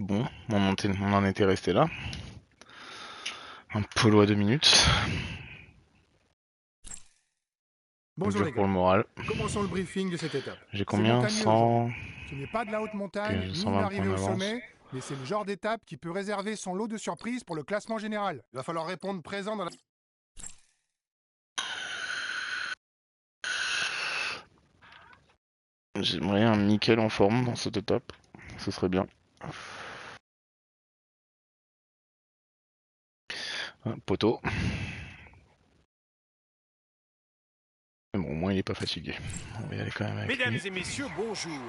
bon, on en était resté là. Un polo à 2 minutes. Bonjour Dur les pour gars, le moral. commençons le briefing de cette étape. J'ai C'est combien? montagneux aujourd'hui. 100... Ce n'est pas de la haute Ok, montagne j'ai ni une 120 points arrivée au d'avance. sommet, mais c'est le genre d'étape qui peut réserver son lot de surprises pour le classement général. Il va falloir répondre présent dans la... J'aimerais un nickel en forme dans cette étape. Ce serait bien. Poteau. Mais bon, au moins il est pas fatigué. On va y aller quand même avec Mesdames lui. et messieurs, bonjour.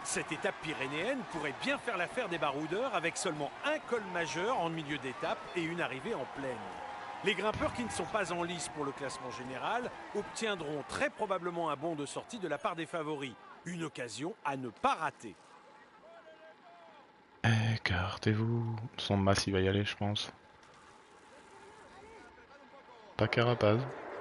Cette étape pyrénéenne pourrait bien faire l'affaire des baroudeurs avec seulement un col majeur en milieu d'étape et une arrivée en plaine. Les grimpeurs qui ne sont pas en lice pour le classement général obtiendront très probablement un bon de sortie de la part des favoris. Une occasion à ne pas rater. Écartez-vous. Son masse il va y aller je pense. Pas Carapaz.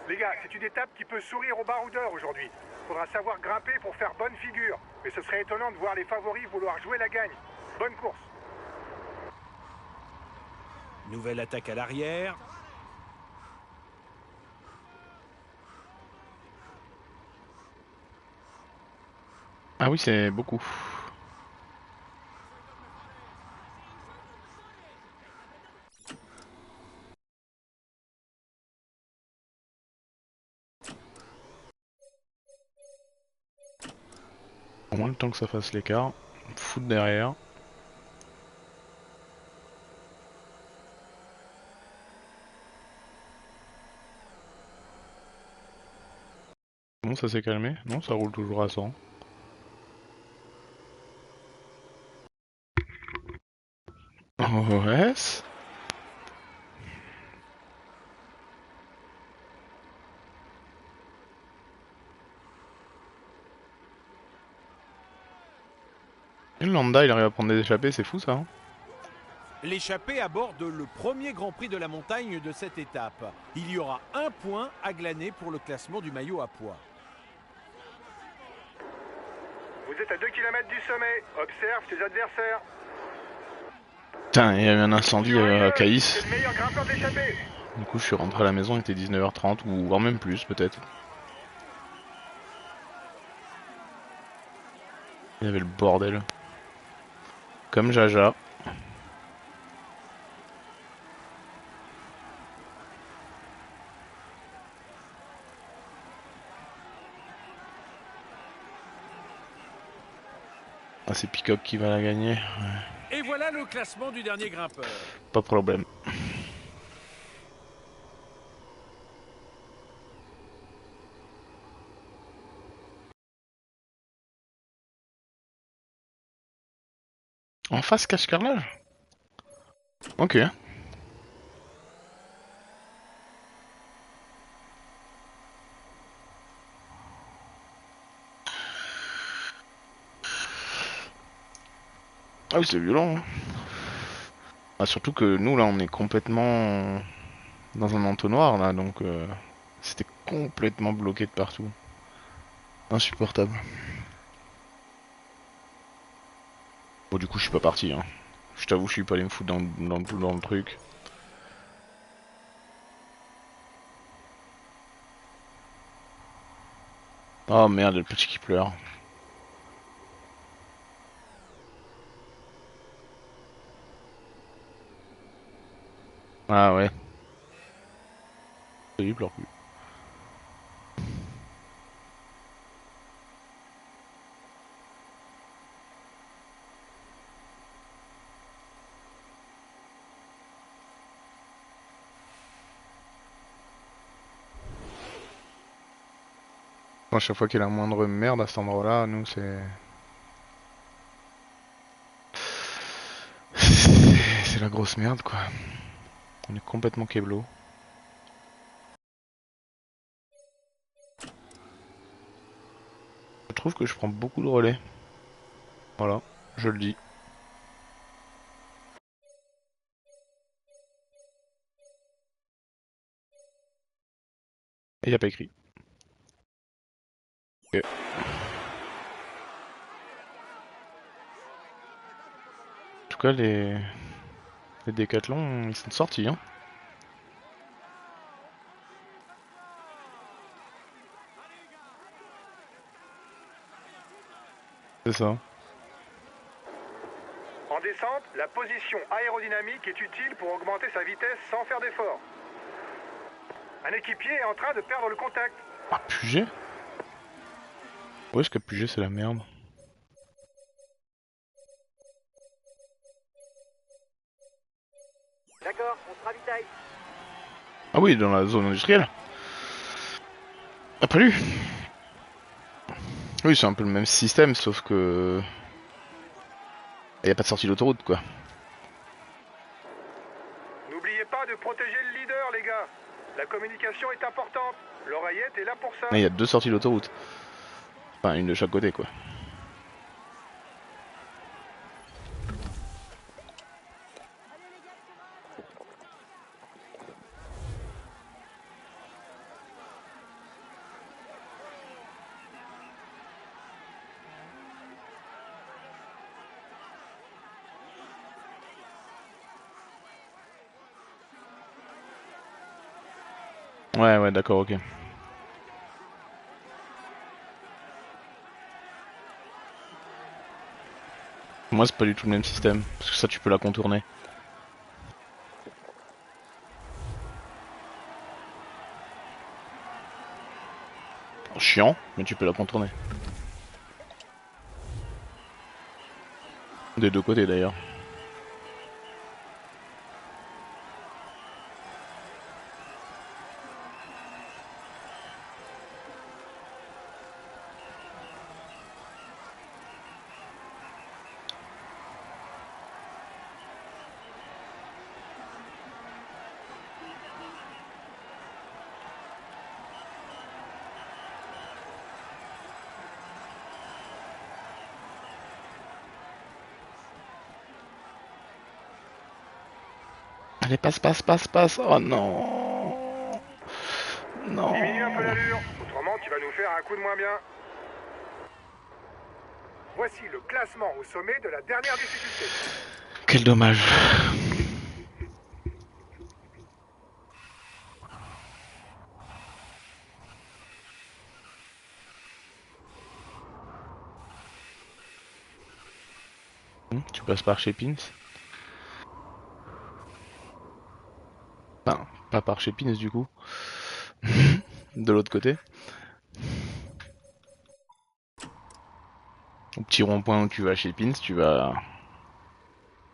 Les gars, c'est une étape qui peut sourire aux baroudeurs aujourd'hui. Faudra savoir grimper pour faire bonne figure. Mais ce serait étonnant de voir les favoris vouloir jouer la gagne. Bonne course. Nouvelle attaque à l'arrière. Ah oui c'est beaucoup. Au moins le temps que ça fasse l'écart. Foot derrière. Bon ça s'est calmé? Non ça roule toujours à 100. OS. Et le Landa il arrive à prendre des échappées, c'est fou ça hein. L'échappée aborde le premier Grand Prix de la montagne de cette étape. Il y aura un point à glaner pour le classement du maillot à pois. Vous êtes à 2 km du sommet. Observe tes adversaires. Putain, il y a eu un incendie à Caïs. C'est le meilleur grimpeur de l'échappée. Du coup je suis rentré à la maison, il était 19h30 ou voire même plus peut-être. Il y avait le bordel. Comme Jaja. Ah c'est Peacock qui va la gagner. Ouais. Et voilà le classement du dernier grimpeur. Pas de problème. En face cache-carrelage. Ok. Ah oui c'est violent hein. Ah, surtout que nous là on est complètement dans un entonnoir là donc c'était complètement bloqué de partout. Insupportable. Bon du coup je suis pas parti hein. Je t'avoue je suis pas allé me foutre dans le truc. Oh merde le petit qui pleure. Ah ouais. Il pleure plus. À chaque fois qu'il y a la moindre merde à cet endroit-là, nous c'est... C'est la grosse merde quoi. On est complètement keblo. Je trouve que je prends beaucoup de relais. Voilà, je le dis. Et y a pas écrit. Ok. En tout cas, les décathlons, ils sont sortis. Hein. C'est ça. En descente, la position aérodynamique est utile pour augmenter sa vitesse sans faire d'effort. Un équipier est en train de perdre le contact. Ah, Puget? Où est-ce que Puget c'est la merde? D'accord, on se ravitaille. Ah oui, dans la zone industrielle. Ah, pas lui. Oui, c'est un peu le même système, sauf que... Il n'y a pas de sortie d'autoroute, quoi. N'oubliez pas de protéger le leader, les gars. La communication est importante. L'oreillette est là pour ça. Il y a 2 sorties d'autoroute. Enfin, une de chaque côté, quoi. Ouais, d'accord, ok. Moi, c'est pas du tout le même système, parce que ça, tu peux la contourner. Chiant, mais tu peux la contourner. Des deux côtés, d'ailleurs. Allez, passe. Oh non. Non. Diminue un peu l'allure, autrement tu vas nous faire un coup de moins bien. Voici le classement au sommet de la dernière difficulté. Quel dommage. Tu passes par chez Pins? Enfin, pas par chez Pins du coup. De l'autre côté. Au petit rond-point où tu vas chez Pins, tu vas de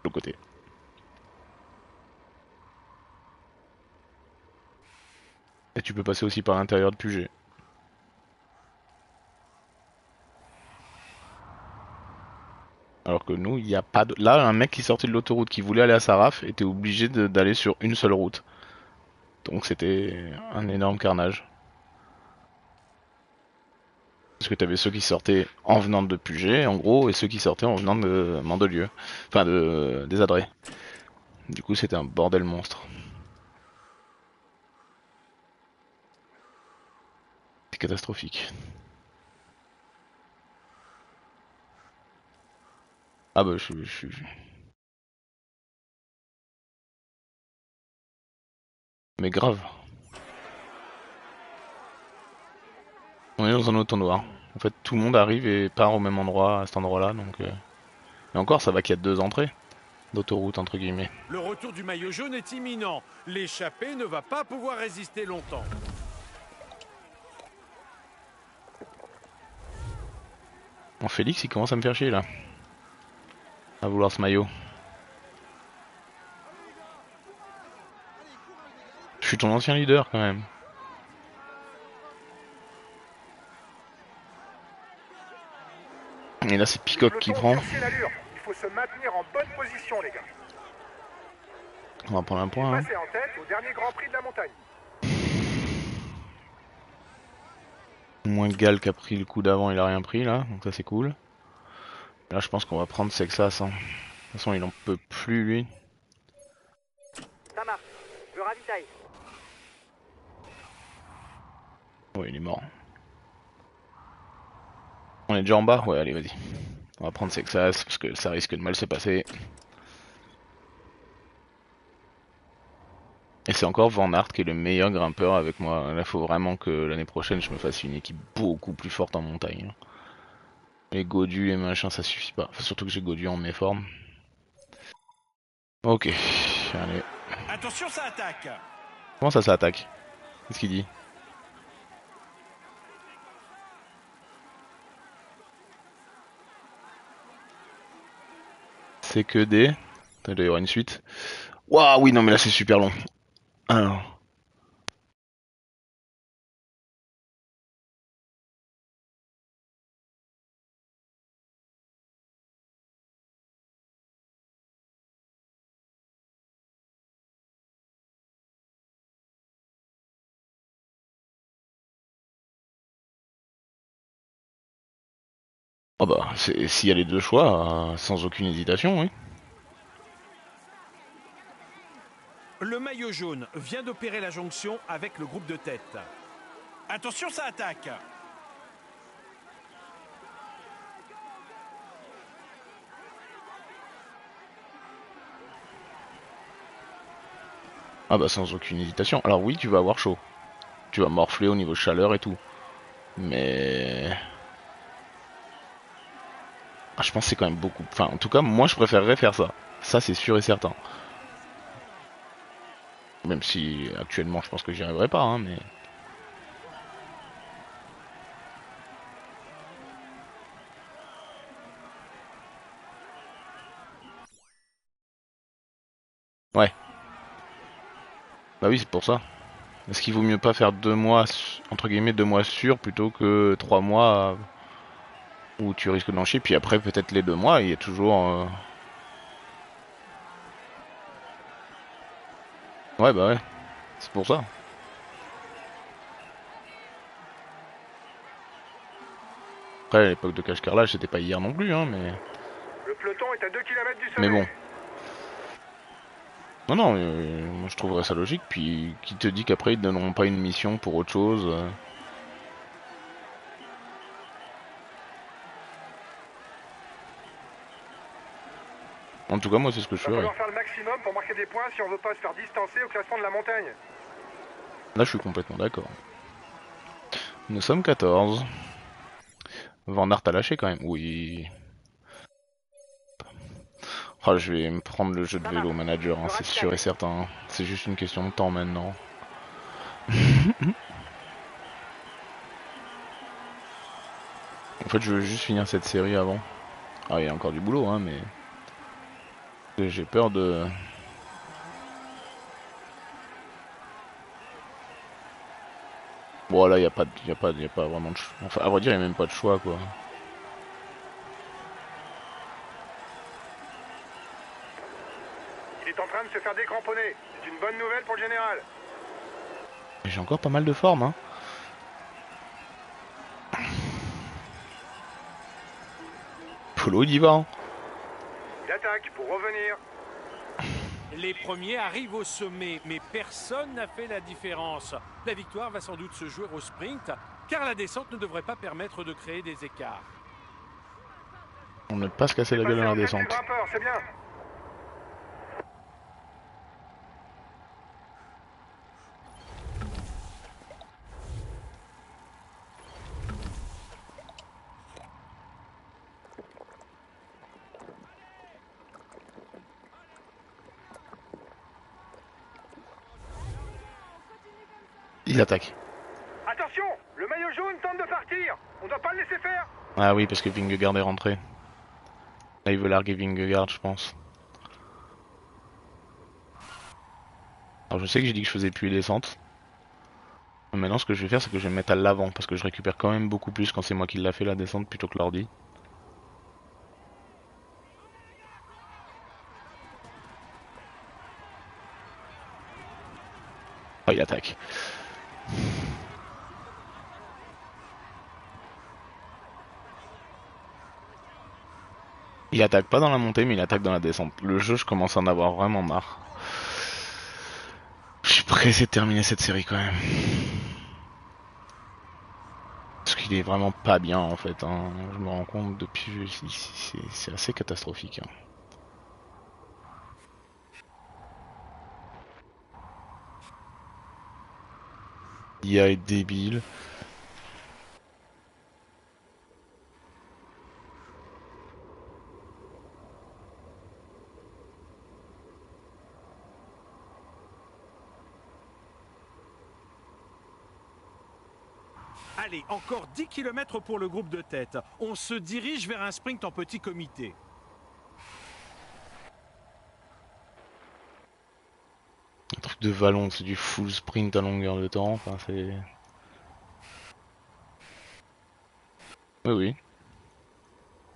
l'autre côté. Et tu peux passer aussi par l'intérieur de Puget. Alors que nous, il n'y a pas de... Là, un mec qui sortait de l'autoroute qui voulait aller à Saraf était obligé d'aller sur une seule route. Donc c'était un énorme carnage. Parce que t'avais ceux qui sortaient en venant de Puget, en gros, et ceux qui sortaient en venant de Mandelieu. Enfin, des Adrets. Du coup, c'était un bordel monstre. C'est catastrophique. Ah bah, Mais grave. On est dans un auto-noir. En fait, tout le monde arrive et part au même endroit, à cet endroit-là, donc... Et encore, ça va qu'il y a 2 entrées d'autoroute, entre guillemets. Le retour du maillot jaune est imminent. L'échappée ne va pas pouvoir résister longtemps. Bon, Félix, il commence à me faire chier, là. À vouloir ce maillot. Je suis ton ancien leader, quand même. Et là, c'est Peacock qui prend. Il faut se maintenir en bonne position, les gars. On va prendre un point, hein. Passez en tête au dernier Grand Prix de la montagne. Moins Gal qui a pris le coup d'avant, il a rien pris, là. Donc ça, c'est cool. Là, je pense qu'on va prendre Sexas, hein. De toute façon, il en peut plus, lui. Ça marche, je ravitaille. Ouais, il est mort. On est déjà en bas? Ouais, allez, vas-y. On va prendre Sexas, parce que ça risque de mal se passer. c'est encore Van Aert qui est le meilleur grimpeur avec moi. Là, faut vraiment que l'année prochaine, je me fasse une équipe beaucoup plus forte en montagne. Les Godu, les machins, ça suffit pas. Enfin, surtout que j'ai Godu en méforme. Ok, allez. Attention, ça attaque. Comment ça attaque? Qu'est-ce qu'il dit? C'est que des... Attends, il doit y avoir une suite. Waouh, oui, non, mais là, c'est super long. Alors... Oh bah, s'il y a les deux choix, sans aucune hésitation, oui. Le maillot jaune vient d'opérer la jonction avec le groupe de tête. Attention, ça attaque. Ah bah, sans aucune hésitation. Alors oui, tu vas avoir chaud. Tu vas morfler au niveau chaleur et tout. Mais... Ah, je pense que c'est quand même beaucoup... Enfin, en tout cas, moi, je préférerais faire ça. Ça, c'est sûr et certain. Même si, actuellement, je pense que j'y arriverai pas, hein, mais... Ouais. Bah oui, c'est pour ça. Est-ce qu'il vaut mieux pas faire 2 mois, entre guillemets, 2 mois sûrs, plutôt que 3 mois où tu risques d'en chier, puis après, peut-être les 2 mois, il y a toujours... Ouais, bah ouais. C'est pour ça. Après, à l'époque de cache-carrelage, c'était pas hier non plus, hein, mais... Le peloton est à 2 km du Mais sommet. bon. Non, non, moi je trouverais ça logique, puis qui te dit qu'après ils te donneront pas une mission pour autre chose En tout cas, moi c'est ce que je Il va ferais. falloir faire le maximum pour marquer des points si on veut pas se faire distancer au classement de la montagne. Là, je suis complètement d'accord. Nous sommes 14. Van Aert a lâché quand même. Oui. Oh, je vais me prendre le jeu de vélo manager, hein, c'est sûr et certain. Hein. C'est juste une question de temps maintenant. En fait, je veux juste finir cette série avant. Ah, il y a encore du boulot, hein, mais... J'ai peur de... Bon, là, y a pas vraiment de choix. Enfin, à vrai dire, il n'y a même pas de choix, quoi. Il est en train de se faire décramponner. C'est une bonne nouvelle pour le général. J'ai encore pas mal de forme, hein. Polo, il y va, hein. Il attaque pour revenir. Les premiers arrivent au sommet, mais personne n'a fait la différence. La victoire va sans doute se jouer au sprint, car la descente ne devrait pas permettre de créer des écarts. On ne pas se casser la gueule dans la descente. Grimpeur, c'est bien. Il attaque. Attention, le maillot jaune tente de partir. On doit pas le laisser faire. Ah oui, parce que Vingegaard est rentré. Là, il veut larguer Vingegaard, je pense. Alors, je sais que j'ai dit que je faisais plus les descentes. Maintenant, ce que je vais faire, c'est que je vais me mettre à l'avant, parce que je récupère quand même beaucoup plus quand c'est moi qui l'a fait la descente plutôt que l'ordi. Oh, il attaque. Il attaque pas dans la montée, mais il attaque dans la descente. Le jeu, je commence à en avoir vraiment marre. Je suis pressé de terminer cette série quand même. Parce qu'il est vraiment pas bien en fait. Hein. Je me rends compte depuis. C'est assez catastrophique. Hein. IA est débile. Allez, encore 10 km pour le groupe de tête. On se dirige vers un sprint en petit comité. Un truc de vallon, c'est du full sprint à longueur de temps. Enfin, c'est. Oui, oui.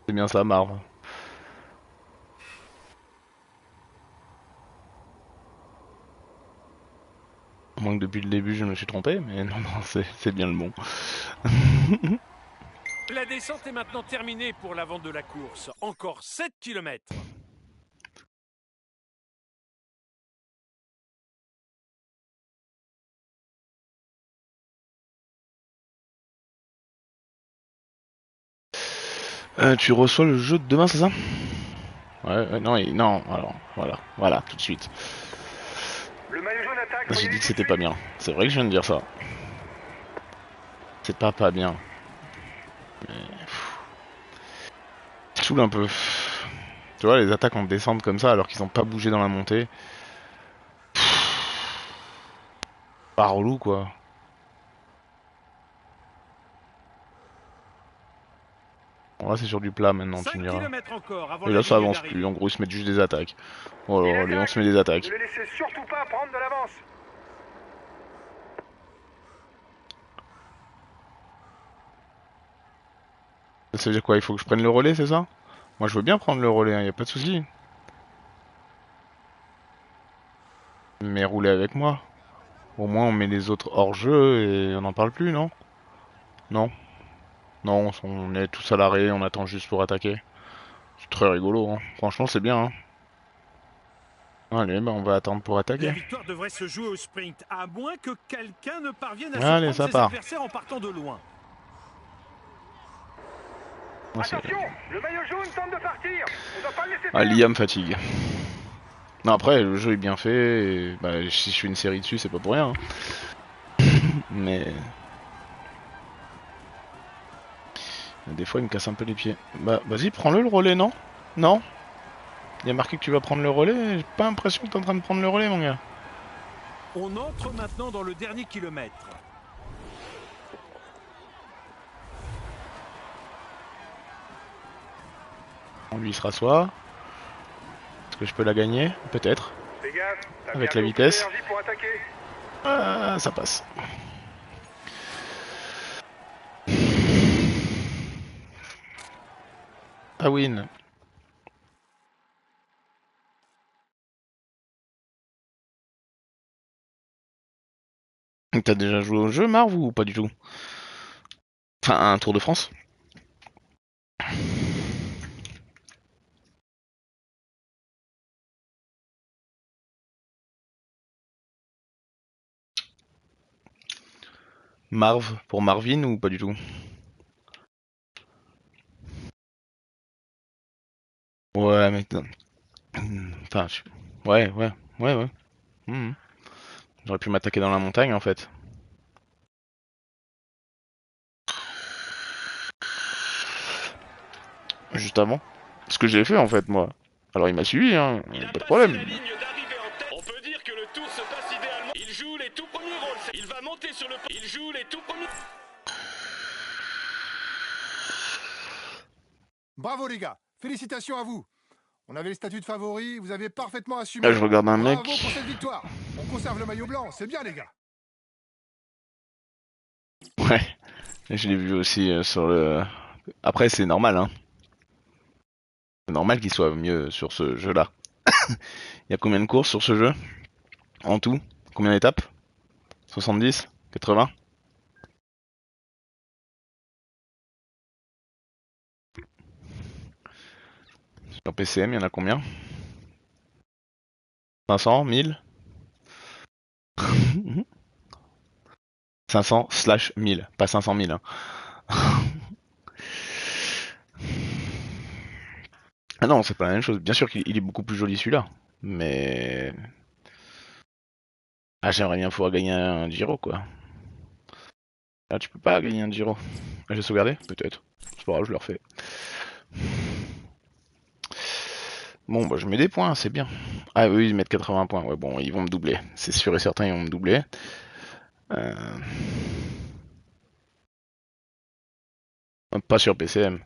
C'est bien ça, Marv. À moins que depuis le début je me suis trompé, mais non, non, c'est bien le bon. La descente est maintenant terminée pour l'avant de la course. Encore 7 km. Tu reçois le jeu de demain, c'est ça? Ouais, non, non, alors, voilà, tout de suite. Le maillot jaune attaque. J'ai voyez-les dit que tout c'était de pas suite. bien. C'est vrai que je viens de dire ça. C'est pas bien. Mais... Ça saoule un peu. Tu vois, les attaques en descente comme ça alors qu'ils ont pas bougé dans la montée. Pas relou, quoi. Bon, là c'est sur du plat maintenant, tu 5 me diras. km encore avant Et la là ça ligne avance d'arrivée. plus, en gros ils se mettent juste des attaques. Oh Il là, allez, on attaque. se met des attaques. Ne les laissez surtout pas prendre de l'avance. Ça veut dire quoi? Il faut que je prenne le relais, c'est ça? Moi je veux bien prendre le relais, hein, y a pas de souci. Mais roulez avec moi. Au moins on met les autres hors jeu et on n'en parle plus, non? Non? Non, on est tous à l'arrêt, on attend juste pour attaquer. C'est très rigolo, hein. Franchement c'est bien, hein. Allez, bah on va attendre pour La attaquer. victoire devrait se jouer au sprint, à moins que quelqu'un ne parvienne à Allez, surprendre ça ses part. adversaires en partant de loin. Ah, c'est- Attention, le maillot jaune tente de partir. On doit pas le laisser Ah, faire. l'IA me fatigue. Non, après, le jeu est bien fait, et, bah, si je fais une série dessus, c'est pas pour rien. Hein. Mais... Des fois, il me casse un peu les pieds. Bah, vas-y, prends-le, le relais, non? Non? Il y a marqué que tu vas prendre le relais, j'ai pas l'impression que t'es en train de prendre le relais, mon gars. On entre maintenant dans le dernier kilomètre. On lui se rassoit. Est-ce que je peux la gagner? Peut-être. Fais gaffe, t'as Avec bientôt la vitesse. plus d'énergie pour attaquer. Ah, ça passe. Ah win. T'as déjà joué au jeu, Marv, ou pas du tout? Enfin, un Tour de France? Marv, pour Marvin, ou pas du tout? Ouais, mais... Enfin, ouais. Mhm. J'aurais pu m'attaquer dans la montagne, en fait. Juste avant. Ce que j'ai fait, en fait, moi. Alors, il m'a suivi, hein. Pas de problème. La ligne d'arrivée en tête. On peut dire que le tour se passe idéalement. Il joue les tout premiers rôles. Il va monter sur le... Il joue les tout premiers... Bravo les gars, félicitations à vous. On avait le statut de favori, vous avez parfaitement assumé. Là, je regarde un Bravo mec. pour cette victoire. On conserve le maillot blanc, c'est bien les gars. Ouais. Je l'ai vu aussi sur le... Après, c'est normal, hein. C'est normal qu'il soit mieux sur ce jeu-là. Il y a combien de courses sur ce jeu? En tout? Combien d'étapes? 70? 80? Sur PCM, il y en a combien? 500? 1000? 500 slash 1000, pas 500 000. Hein. Ah non, c'est pas la même chose. Bien sûr qu'il est beaucoup plus joli celui-là. Mais... Ah, j'aimerais bien pouvoir gagner un Giro, quoi. Ah, tu peux pas gagner un Giro. Ah, j'ai sauvegardé? Peut-être. C'est pas grave, je le refais. Bon, bah je mets des points, c'est bien. Ah oui, ils mettent 80 points. Ouais, bon, ils vont me doubler. C'est sûr et certain, ils vont me doubler. Euh... Pas sur PCM.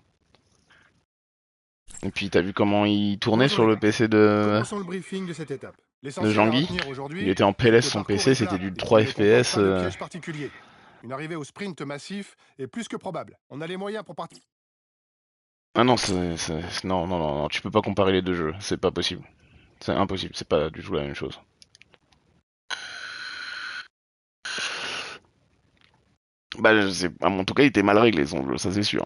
Et puis, t'as vu comment il tournait Bonjour sur les le gars. PC de Commençons le briefing de cette étape. de L'essentiel à Jean-Guy. retenir Il aujourd'hui, était en c'est PLS que le son parcours PC, est c'était plat du et 3 qu'il ne comporte FPS. pas de pièges particuliers. Une arrivée au sprint massif est plus que probable. On a les moyens pour partir. Ah non, non, non, non, non, tu peux pas comparer les deux jeux, c'est pas possible. C'est impossible, c'est pas du tout la même chose. Bah, je sais, en tout cas, il était mal réglé son jeu, ça c'est sûr.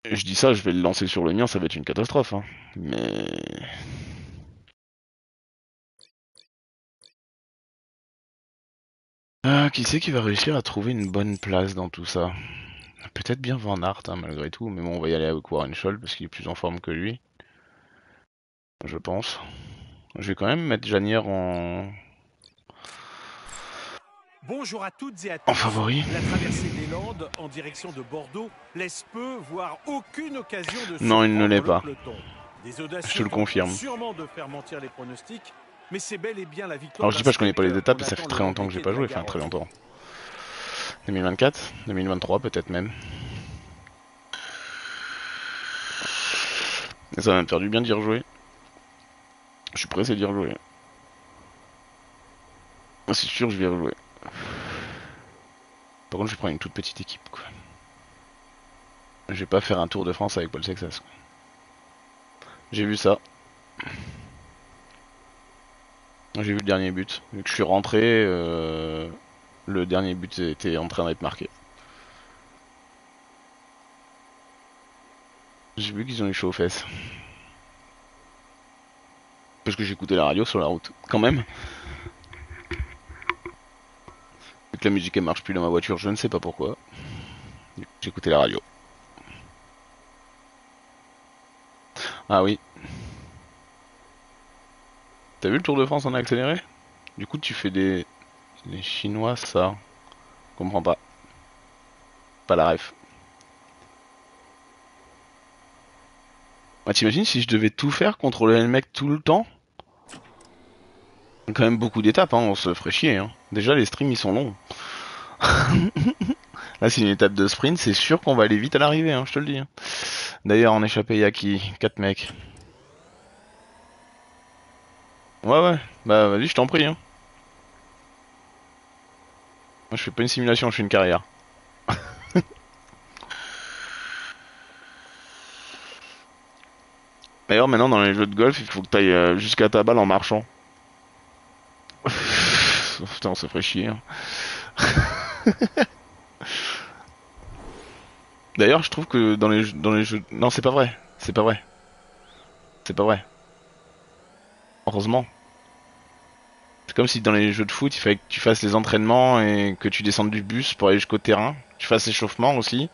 Et je dis ça, je vais le lancer sur le mien, ça va être une catastrophe, hein. Mais... Ah, qui c'est qui va réussir à trouver une bonne place dans tout ça? Peut-être bien Van Aert, hein, malgré tout, mais bon, on va y aller avec Warren Scholl, parce qu'il est plus en forme que lui. Je pense. Je vais quand même mettre Janière Bonjour à toutes et à en tous. favori. La traversée des Landes en direction de Bordeaux laisse peu, voire aucune occasion de Non, il ne surprendre l'est le pas. peloton. Des Je te audacieux le tenteront confirme. sûrement de faire mentir les pronostics, mais c'est bel et bien la victoire Alors je dis pas, je connais pas les sprinter étapes, qu'on et ça fait attend très le long longtemps des que j'ai quais pas de la joué, enfin très Garonne. longtemps. 2024, 2023 peut-être même. Et ça va me faire du bien d'y rejouer. Je suis pressé d'y rejouer. C'est sûr, je vais y rejouer. Par contre, je vais prendre une toute petite équipe, quoi. Je vais pas faire un Tour de France avec Paul Sexas, quoi. J'ai vu ça. J'ai vu le dernier but. Vu que je suis rentré, le dernier but était en train d'être marqué. J'ai vu qu'ils ont eu chaud aux fesses. Parce que j'écoutais la radio sur la route, quand même. Vu que la musique elle marche plus dans ma voiture, je ne sais pas pourquoi. J'écoutais la radio. Ah oui. T'as vu le Tour de France en accéléré? Du coup, tu fais des... Les Chinois, ça... Comprends pas. Pas la ref. Bah, t'imagines si je devais tout faire, contrôler le mec tout le temps? Quand même beaucoup d'étapes, hein, on se ferait chier. Hein. Déjà, les streams, ils sont longs. Là, c'est une étape de sprint, c'est sûr qu'on va aller vite à l'arrivée, hein, je te le dis. Hein. D'ailleurs, en échappé, y a qui? 4 mecs. Ouais, ouais. Bah, vas-y, je t'en prie. Hein. Moi, je fais pas une simulation, je fais une carrière. D'ailleurs, maintenant, dans les jeux de golf, il faut que t'ailles jusqu'à ta balle en marchant. Putain, on se ferait chier. Hein. D'ailleurs, je trouve que dans les jeux... Non, c'est pas vrai. C'est pas vrai. C'est pas vrai. Heureusement. C'est comme si dans les jeux de foot, il fallait que tu fasses les entraînements et que tu descendes du bus pour aller jusqu'au terrain. Tu fasses l'échauffement aussi.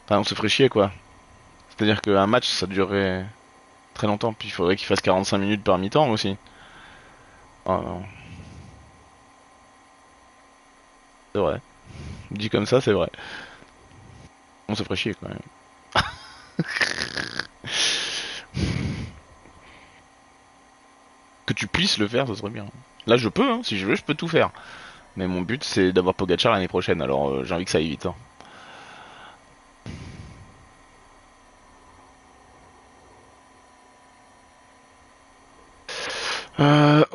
Enfin, on se ferait chier, quoi. C'est-à-dire qu'un match, ça durerait très longtemps. Puis il faudrait qu'il fasse 45 minutes par mi-temps aussi. Oh non. C'est vrai. Dit comme ça, c'est vrai. On se ferait chier, quand même. Que tu puisses le faire, ça serait bien. Là, je peux, hein. Si je veux, je peux tout faire. Mais mon but, c'est d'avoir Pogacar l'année prochaine. Alors, j'ai envie que ça aille vite. Hein.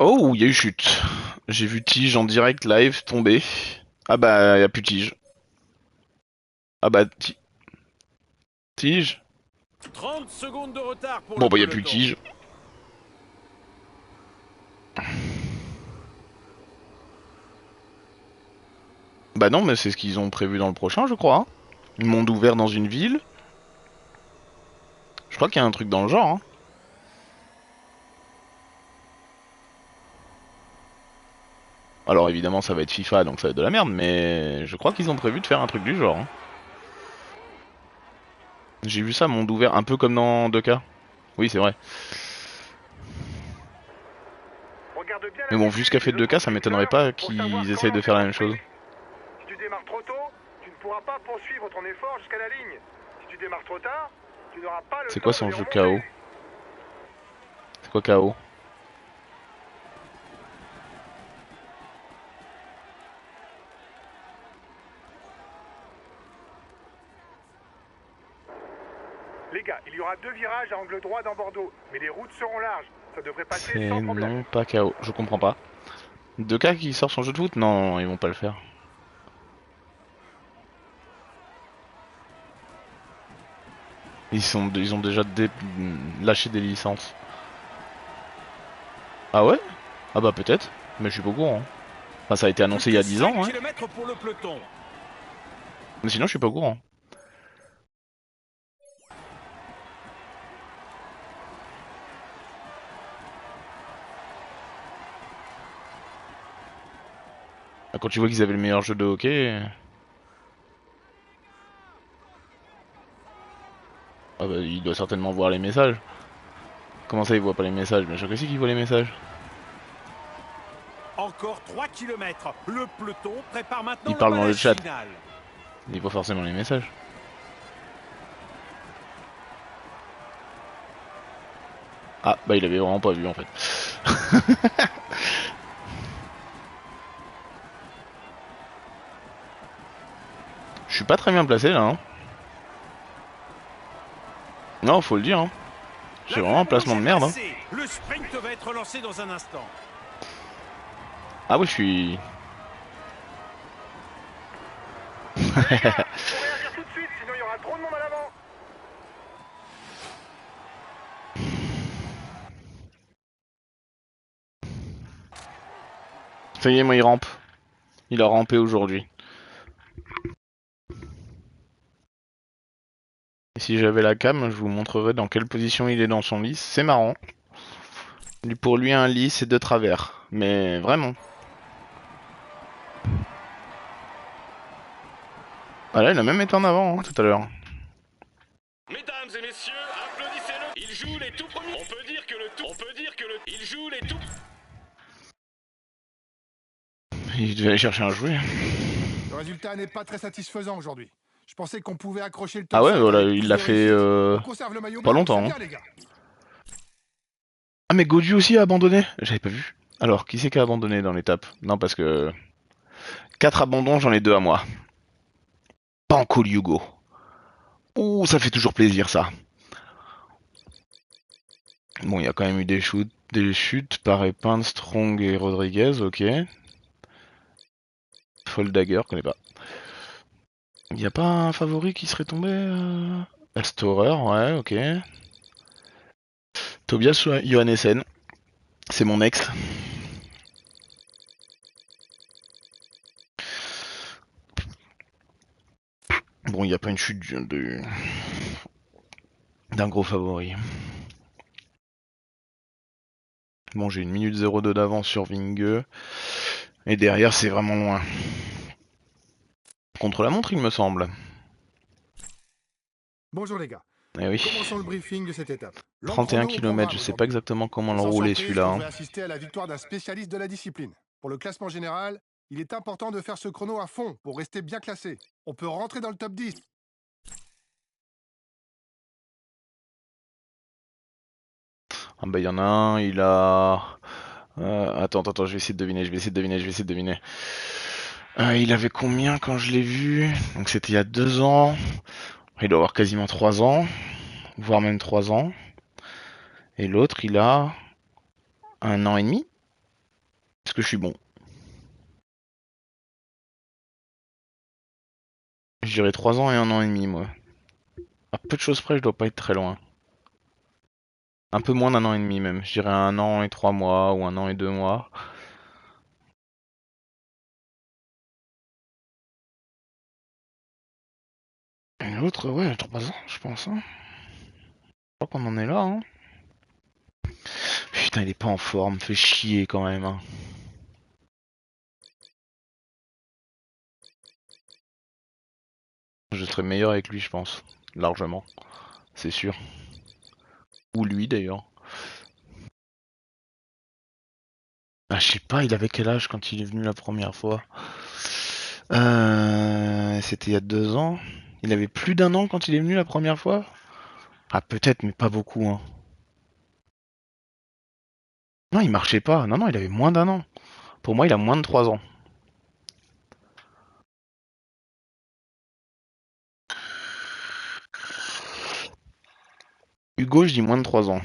Oh, il y a eu chute. J'ai vu Tige en direct live tomber. Ah bah, y a plus Tige. Ah bah, Tige. 30 secondes de retard pour Bon le bah, y a plus peloton. Tige. Bah non, mais c'est ce qu'ils ont prévu dans le prochain, je crois. Hein. Monde ouvert dans une ville. Je crois qu'il y a un truc dans le genre. Hein. Alors évidemment, ça va être FIFA, donc ça va être de la merde, mais je crois qu'ils ont prévu de faire un truc du genre. Hein. J'ai vu ça, monde ouvert, un peu comme dans 2K. Oui, c'est vrai. Regarde bien Mais bon, vu ce qu'a fait 2K, ça m'étonnerait pas qu'ils essayent de faire la même chose. Si tu démarres trop tôt, tu ne pourras pas poursuivre ton effort jusqu'à la ligne. Si tu démarres trop tard, tu n'auras pas le C'est temps quoi de son les jeu remonter. KO? C'est quoi KO? Les gars, il y aura 2 virages à angle droit dans Bordeaux, mais les routes seront larges. Ça devrait passer C'est sans problème. non pas KO, je comprends pas. 2K qui sort son jeu de foot? Non, ils vont pas le faire. Ils ont déjà lâché des licences. Ah ouais? Ah bah peut-être, mais je suis pas au courant. Enfin ça a été annoncé il y a 10 ans, hein. Kilomètres pour le peloton. Mais sinon je suis pas au courant. Ah, quand tu vois qu'ils avaient le meilleur jeu de hockey... Ah bah il doit certainement voir les messages. Comment ça il voit pas les messages? Bien sûr que si qu'il voit les messages. Encore 3 km. Le peloton prépare maintenant Il parle dans le l'emballage chat. final. Il voit forcément les messages. Ah bah il avait vraiment pas vu en fait. Je suis pas très bien placé là hein. Non faut le dire hein. J'ai vraiment un placement de merde hein. Le sprint va être lancé dans un instant. Ah oui je suis... Faut réagir tout de suite, sinon il y aura trop de monde à l'avant. Ça y est moi il rampe. Il a rampé aujourd'hui. Et si j'avais la cam, je vous montrerai dans quelle position il est dans son lit. C'est marrant. Pour lui un lit c'est de travers. Mais vraiment. Ah là il a même été en avant hein, tout à l'heure. Mesdames et messieurs, applaudissez-le. Il joue les tout premiers. On peut dire que le tout. On peut dire que le. Il joue les tout. Il devait aller chercher un jouet. Le résultat n'est pas très satisfaisant aujourd'hui. Je pensais qu'on pouvait accrocher le top Ah ouais 5 voilà avec il plus l'a de fait réussite. On conserve le maillot pas blanc, longtemps, c'est hein. bien, les gars. Ah mais Gaudu aussi a abandonné. J'avais pas vu. Alors qui c'est qui a abandonné dans l'étape? Non parce que 4 abandons j'en ai 2 à moi. Banco Hugo. Ouh ça fait toujours plaisir ça. Bon il y a quand même eu des chutes par Epin, Strong et Rodriguez, ok. Foldager, connais pas. Y a pas un favori qui serait tombé Storer, ouais, ok. Tobias Johannessen, c'est mon ex. Bon, il n'y a pas une chute d'un gros favori. Bon, j'ai 1 minute 02 d'avance sur Vinge. Et derrière, c'est vraiment loin. Contre la montre, il me semble. Bonjour les gars. Eh oui. Commençons le briefing de cette étape. 31 L'enchrono au km, je programme sais aujourd'hui. pas exactement comment le Sans rouler surprise, celui-là. on Hein. va assister à la victoire d'un spécialiste de la discipline. Pour le classement général, il est important de faire ce chrono à fond pour rester bien classé. On peut rentrer dans le top 10. Ah bah il y en a un, il a... attends, je vais essayer de deviner, il avait combien quand je l'ai vu? Donc c'était il y a 2 ans. Il doit avoir quasiment 3 ans, voire même 3 ans. Et l'autre, il a 1 an et demi. Est-ce que je suis bon? Je dirais 3 ans et 1 an et demi, moi. À peu de choses près, je dois pas être très loin. Un peu moins d'1 an et demi même. Je dirais 1 an et 3 mois ou 1 an et 2 mois. Et l'autre, ouais, 3 ans, je pense. Hein. Je crois qu'on en est là. Hein. Putain, il est pas en forme, fait chier quand même. Hein. Je serais meilleur avec lui, je pense. Largement. C'est sûr. Ou lui d'ailleurs. Ah, je sais pas, il avait quel âge quand il est venu la première fois? C'était il y a 2 ans. Il avait plus d'1 an quand il est venu la première fois? Ah, peut-être, mais pas beaucoup, hein. Non, il marchait pas. Non, non, il avait moins d'1 an. Pour moi, il a moins de 3 ans. Hugo, je dis moins de 3 ans.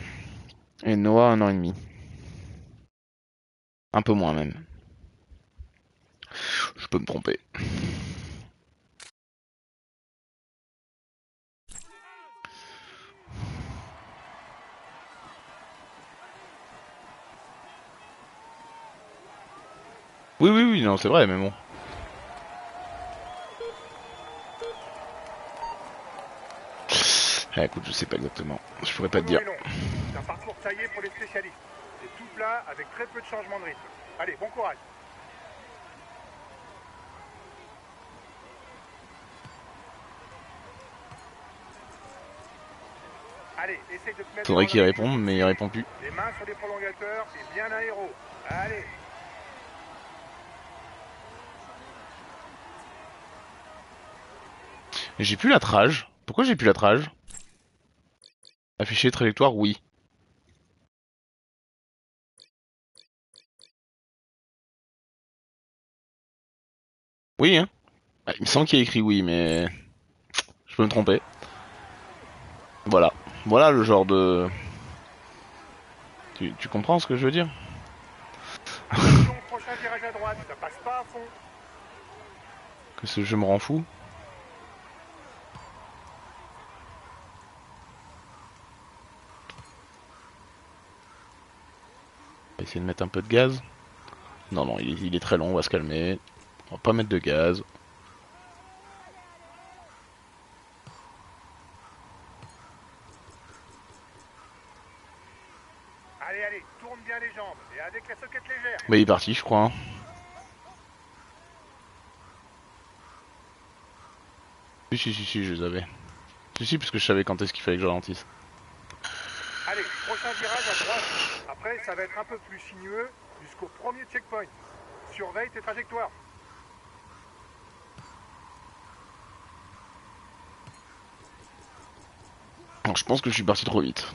Et Noah, 1 an et demi. Un peu moins même. Je peux me tromper. Oui, oui, oui, non, c'est vrai, mais bon. Ah, écoute, je sais pas exactement. Je pourrais pas te dire. C'est un parcours taillé pour les spécialistes. C'est tout plat avec très peu de changement de rythme. Allez, bon courage. Allez, essaye de te mettre. Faudrait qu'il réponde, mais il répond plus. Les mains sur les prolongateurs et bien aéro. Allez. J'ai plus la trage. Pourquoi j'ai plus la trage? Afficher trajectoire, oui. Oui, hein. Ah, il me semble qu'il y a écrit oui, mais je peux me tromper. Voilà. Voilà le genre de... Tu comprends ce que je veux dire? Attention, prochain virage à droite, ça passe pas à fond. Que ce jeu me rend fou. On va essayer de mettre un peu de gaz. Non, non, il est très long, on va se calmer. On va pas mettre de gaz. Allez, allez, tourne bien les jambes et avec la soquette légère. Mais il est parti, je crois. Hein. Si, je les avais. Si, parce que je savais quand est-ce qu'il fallait que je ralentisse. Allez, prochain virage à droite. Après, ça va être un peu plus sinueux jusqu'au premier checkpoint. Surveille tes trajectoires. Alors, je pense que je suis parti trop vite.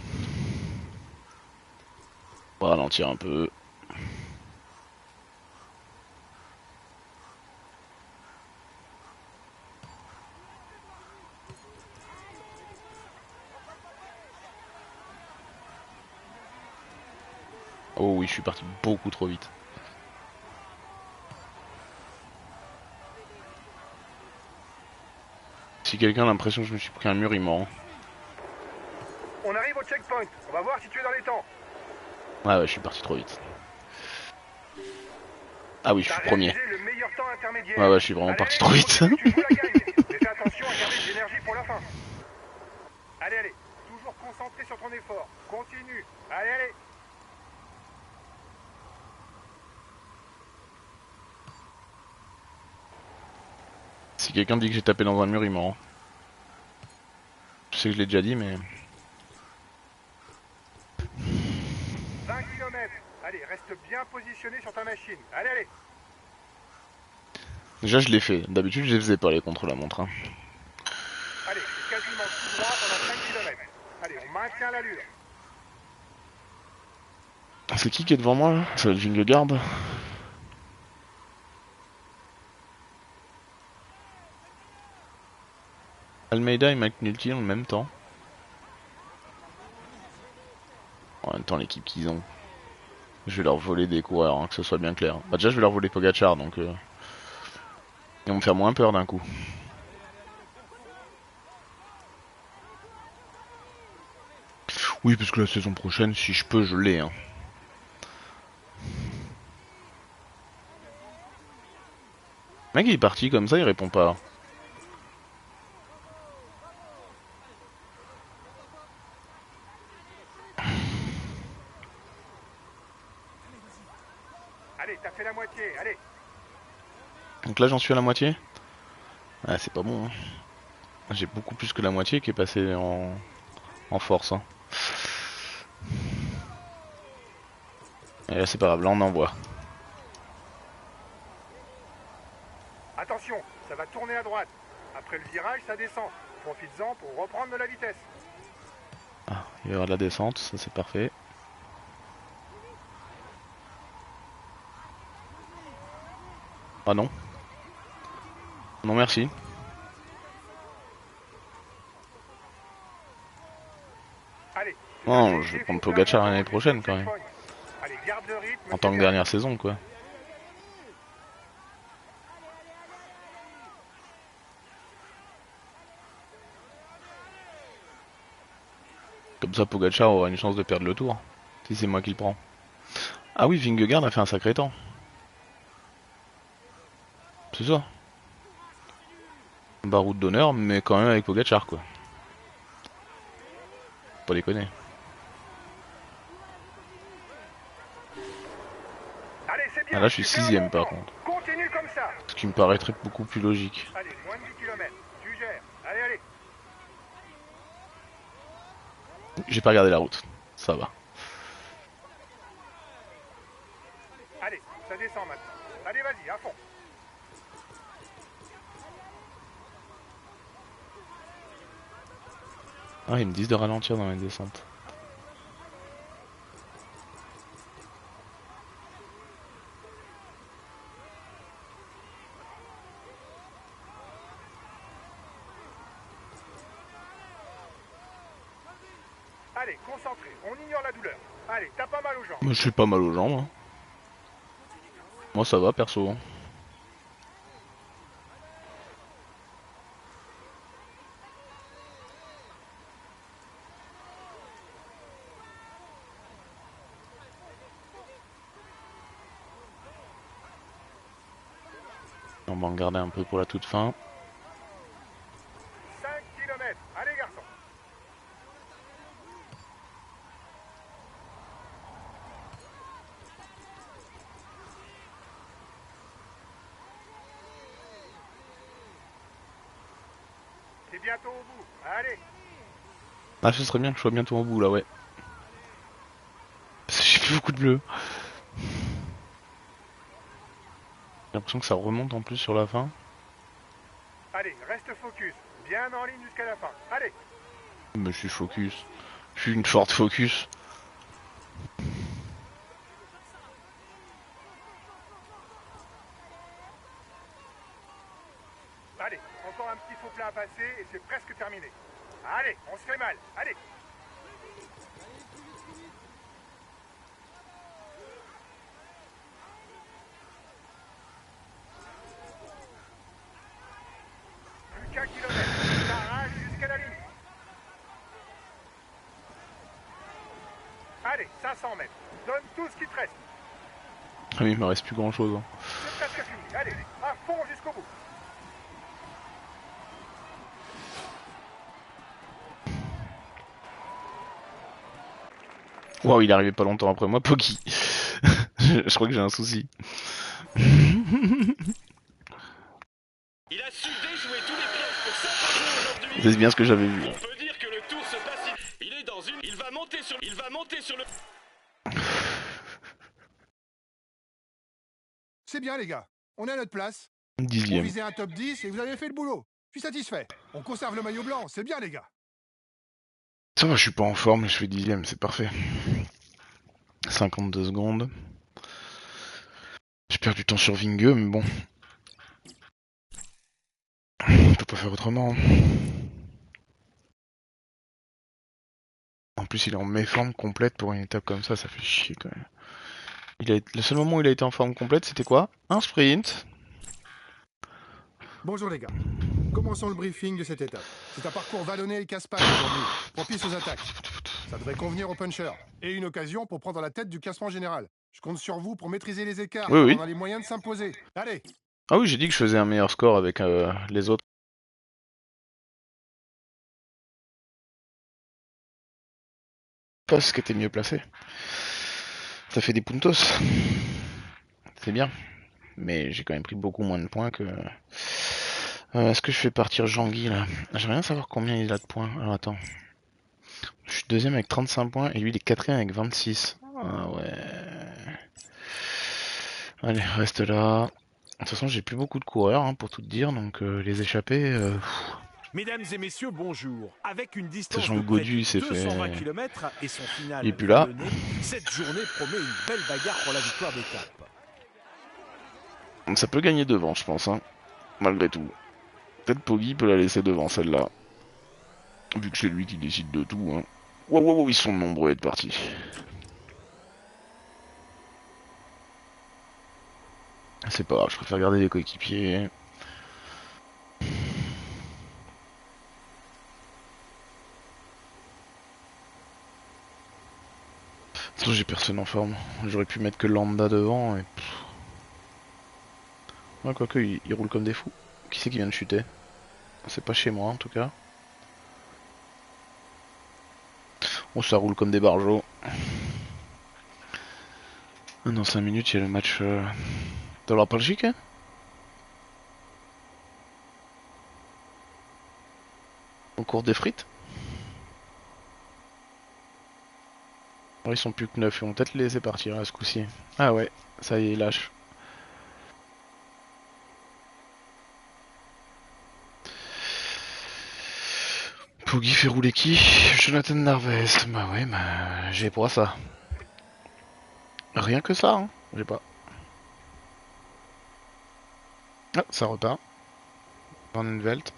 On va ralentir un peu. Oh oui, je suis parti beaucoup trop vite. Si quelqu'un a l'impression que je me suis pris un mur, il ment. On arrive au checkpoint. On va voir si tu es dans les temps. Ouais, je suis parti trop vite. Ah oui, je suis premier. Le meilleur temps intermédiaire. Ouais, je suis vraiment parti trop vite. Tu joues la gagne. Mais fais attention à garder de l'énergie pour la fin. Allez, allez. Toujours concentré sur ton effort. Continue. Allez, allez. Si quelqu'un dit que j'ai tapé dans un mur, il ment. Je sais que je l'ai déjà dit, mais... 20 km. Allez, reste bien positionné sur ta machine. Allez, allez. Déjà, je l'ai fait. D'habitude, je les faisais pas, les contre-la-montre. Hein. Allez, c'est quasiment tout droit pendant 5 km. Allez, on maintient l'allure. C'est qui est devant moi, là? C'est le Vingegaard. Almeida et McNulty en même temps. En même temps, l'équipe qu'ils ont. Je vais leur voler des coureurs, hein, que ce soit bien clair. Bah déjà, je vais leur voler Pogacar, donc... Ils vont me faire moins peur d'un coup. Oui, parce que la saison prochaine, si je peux, je l'ai. Hein. Le mec, il est parti comme ça, il répond pas. Allez, t'as fait la moitié, allez. Donc là, j'en suis à la moitié. Ah, c'est pas bon. Hein. J'ai beaucoup plus que la moitié qui est passé en force. Hein. Et là, c'est pas grave, là, on envoie. Attention, ça va tourner à droite. Après le virage, ça descend. Profites-en pour reprendre de la vitesse. Ah, il va y avoir de la descente, ça c'est parfait. Ah non. Non merci. Allez. Non, je vais prendre Pogacar l'année prochaine quand même. Allez, garde le rythme. En tant que dernière saison quoi. Comme ça Pogacar aura une chance de perdre le tour. Si c'est moi qui le prends. Ah oui, Vingegaard a fait un sacré temps. C'est ça. Baroud d'honneur, mais quand même avec Pogacar quoi. Pas déconner. Allez, c'est bien. Ah là je suis Tu fais un 6ème bon par temps. contre. Continue comme ça. Ce qui me paraîtrait beaucoup plus logique. Allez, moins de 10 km. Tu gères. Allez, allez. J'ai pas regardé la route. Ça va. Allez, ça descend maintenant. Allez, vas-y, à fond. Ah, ils me disent de ralentir dans les descentes. Allez, concentré. On ignore la douleur. Allez, t'as pas mal aux jambes. Moi je suis pas mal aux jambes. Hein. Moi ça va perso. Hein. On va en garder un peu pour la toute fin. 5 km. Allez, garçon. T'es bientôt au bout. Allez. Ah ce serait bien que je sois bientôt au bout là ouais. Parce que j'ai plus beaucoup de bleu. J'ai l'impression que ça remonte en plus sur la fin. Allez, reste focus. Bien en ligne jusqu'à la fin. Allez. Mais je suis focus. Je suis une forte focus. Allez, encore un petit faux plat à passer et c'est presque terminé. Allez, on se fait mal. Allez. Plus qu'un kilomètre. T'arraches jusqu'à la ligne. Allez, 500 mètres. Donne tout ce qui te reste. Ah mais il me reste plus grand chose. Hein. C'est presque fini. Allez, à fond jusqu'au bout. Waouh, il est arrivé pas longtemps après moi, Poki. Je crois que j'ai un souci. Il a su déjouer tous les pièges pour s'imposer aujourd'hui. C'est bien ce que j'avais vu. On peut dire que le tour se passe. Il est dans une. Il va monter sur le. C'est bien, les gars. On est à notre place. On 10ème. visait un top 10 et vous avez fait le boulot. Je suis satisfait. On conserve le maillot blanc. C'est bien, les gars. Ça va, je suis pas en forme, je fais 10ème, c'est parfait. 52 secondes. J'ai perdu du temps sur Vinge, mais bon. On peut pas faire autrement. En plus, il est en méforme complète pour une étape comme ça fait chier quand même. Le seul moment où il a été en forme complète, c'était quoi? Un sprint. Bonjour, les gars. Commençons le briefing de cette étape. C'est un parcours vallonné et casse-pattes aujourd'hui, propice aux attaques. Ça devrait convenir aux punchers. Et une occasion pour prendre la tête du classement général. Je compte sur vous pour maîtriser les écarts. Oui, oui. On a les moyens de s'imposer. Allez. Ah oui, j'ai dit que je faisais un meilleur score avec les autres. Parce que t'es mieux placé. Ça fait des puntos. C'est bien. Mais j'ai quand même pris beaucoup moins de points que... Est-ce que je fais partir Jean-Guy là? J'aimerais bien savoir combien il a de points. Alors attends. Je suis deuxième avec 35 points et lui il est quatrième avec 26. Ah ouais. Allez, reste là. toute façon, j'ai plus beaucoup de coureurs, hein, pour tout te dire, donc les échappées... Mesdames et messieurs, bonjour. Avec une distance Sachant de que près Godu de s'est 220 fait... km et son final Il est plus là. vallonné, cette journée promet une belle bagarre pour la victoire d'étape. Ça peut gagner devant, je pense, hein, malgré tout. Peut-être Poggi peut la laisser devant, celle-là. Vu que c'est lui qui décide de tout, hein. Wow, wow, wow, ils sont nombreux à être partis. C'est pas grave, je préfère garder les coéquipiers. Sinon j'ai personne en forme. J'aurais pu mettre que Lambda devant et... Ouais, quoique, ils roulent comme des fous. Qui c'est qui vient de chuter? C'est pas chez moi en tout cas. Oh, ça roule comme des barjots. Dans 5 minutes, il y a le match de la Belgique. Hein, au cours des frites. Oh, ils sont plus que 9, ils vont peut-être les laisser partir à ce coup-ci. Ah ouais, ça y est, ils lâchent. Poggi fait rouler qui? Jonathan Narvaez. Bah ouais, bah j'ai pas ça. Rien que ça, hein. J'ai pas. Ah, ça repart. Van Envelt.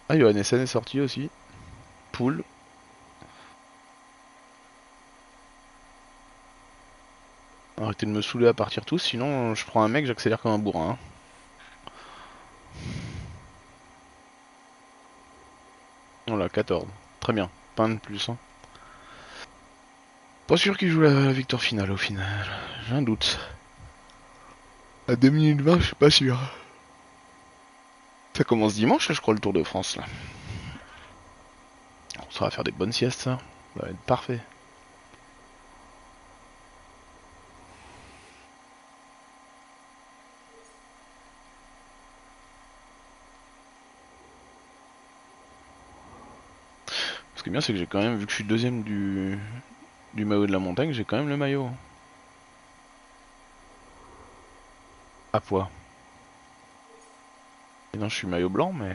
Ah, Johannessen est sorti aussi. Poule. Arrêtez de me saouler à partir tous, sinon je prends un mec, j'accélère comme un bourrin. Hein. Voilà, 14. Très bien. Pas un de plus. Hein. Pas sûr qu'il joue la victoire finale au final. J'ai un doute. À 2 minutes 20, je suis pas sûr. Ça commence dimanche, je crois, le Tour de France là. Ça va faire des bonnes siestes, ça. Ça va être parfait. Ce qui est bien, c'est que j'ai quand même, vu que je suis deuxième du maillot de la montagne, j'ai quand même le maillot. À poids. Et non, je suis maillot blanc, mais...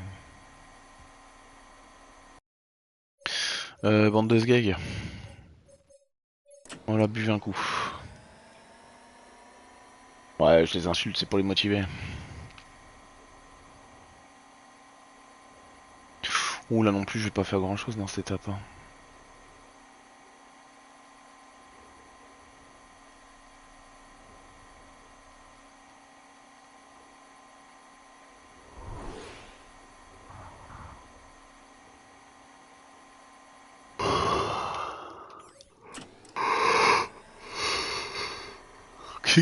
bande de sgeg. On l'a bu un coup. Ouais, je les insulte, c'est pour les motiver. Ouh là non plus, je vais pas faire grand chose dans cette étape. Hein.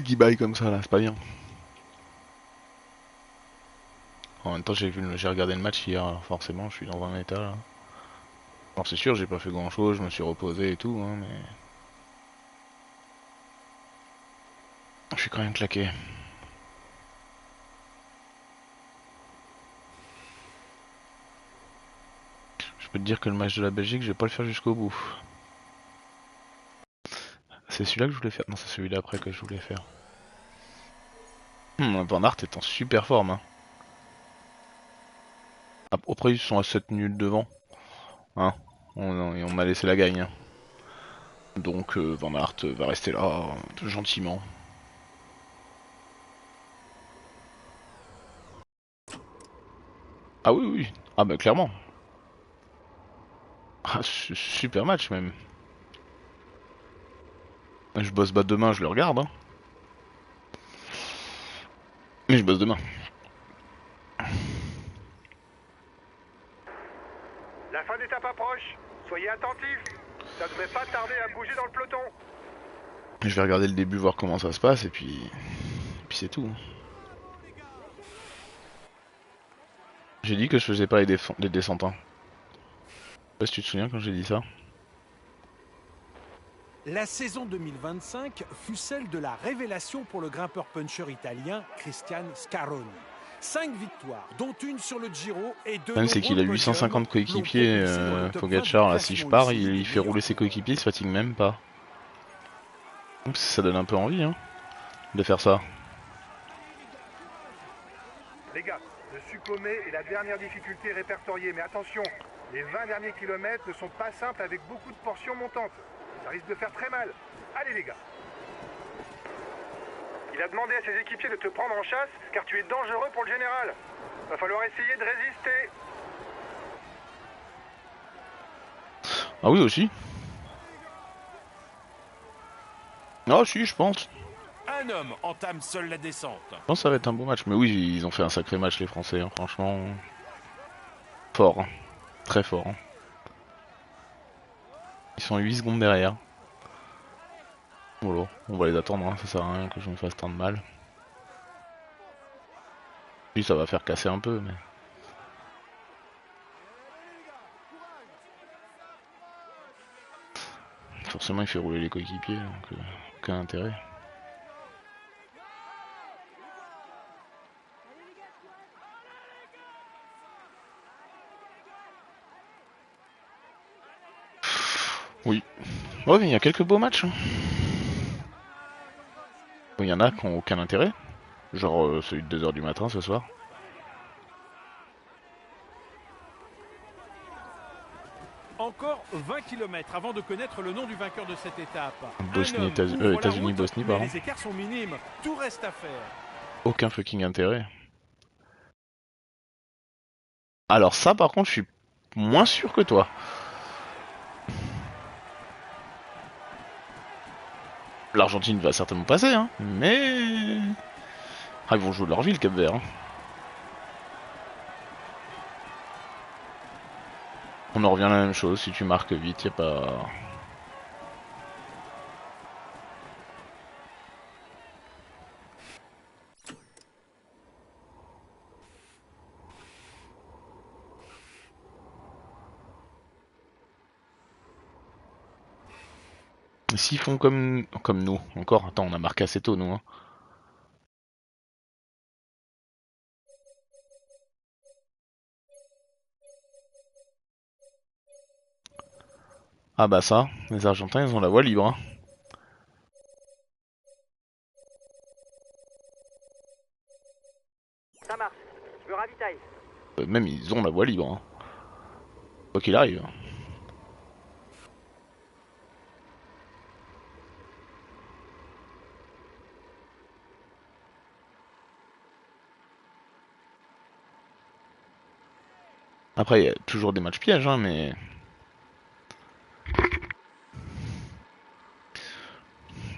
Qui baille comme ça là, c'est pas bien. En même temps, j'ai regardé le match hier, alors forcément, je suis dans un état là. Alors c'est sûr, j'ai pas fait grand chose, je me suis reposé et tout, hein, mais... Je suis quand même claqué. Je peux te dire que le match de la Belgique, je vais pas le faire jusqu'au bout. C'est celui-là que je voulais faire. Non, c'est celui d'après que je voulais faire. Van Aert est en super forme. Hein. Après, ils sont à 7 minutes devant. Hein. On m'a laissé la gagne. Hein. Donc, Van Aert va rester là, gentiment. Ah oui, oui. Ah bah clairement. Ah, super match même. Je bosse pas demain, je le regarde. Hein. Mais je bosse demain. La fin d'étape approche. Soyez attentifs. Ça devrait pas tarder à bouger dans le peloton. Je vais regarder le début, voir comment ça se passe, et puis c'est tout. J'ai dit que je faisais pas les descentes. Hein. Je sais pas si tu te souviens quand j'ai dit ça. La saison 2025 fut celle de la révélation pour le grimpeur puncher italien Cristian Scaroni. 5 victoires, dont une sur le Giro et 2 Même c'est qu'il a 850 coéquipiers, Pogacar, là si je pars, il fait rouler ses coéquipiers, il se fatigue même pas. Donc ça donne un peu envie, hein, de faire ça. Les gars, le Sukhomé est la dernière difficulté répertoriée, mais attention, les 20 derniers kilomètres ne sont pas simples avec beaucoup de portions montantes. Ça risque de faire très mal. Allez les gars. Il a demandé à ses équipiers de te prendre en chasse, car tu es dangereux pour le général. Va falloir essayer de résister. Ah oui aussi. Ah si, je pense. Un homme entame seul la descente. Je pense que ça va être un beau match. Mais oui, ils ont fait un sacré match les Français, hein, franchement. Fort, hein. Très fort. Hein. Ils sont 8 secondes derrière. Voilà, on va les attendre, hein. Ça sert à rien que je me fasse tant de mal. Puis ça va faire casser un peu, mais... Forcément il fait rouler les coéquipiers, donc aucun intérêt. Oui. Ouais, mais il y a quelques beaux matchs. Hein. Il y en a qui n'ont aucun intérêt. Genre celui de 2h du matin ce soir. Encore 20 km avant de connaître le nom du vainqueur de cette étape. États-Unis-Bosnie, pardon. Les écarts sont minimes, tout reste à faire. Aucun fucking intérêt. Alors ça par contre je suis moins sûr que toi. L'Argentine va certainement passer, hein, mais... Ah, ils vont jouer leur vie, le Cap-Vert. Hein. On en revient à la même chose, si tu marques vite, y a pas... S'ils font comme nous, encore, attends, on a marqué assez tôt, nous. Hein. Ah bah ça, les Argentins, ils ont la voie libre. Hein. Ça marche. Je me ravitaille. Même ils ont la voie libre. Hein. Quoi qu'il arrive. Après, il y a toujours des matchs pièges, hein, mais...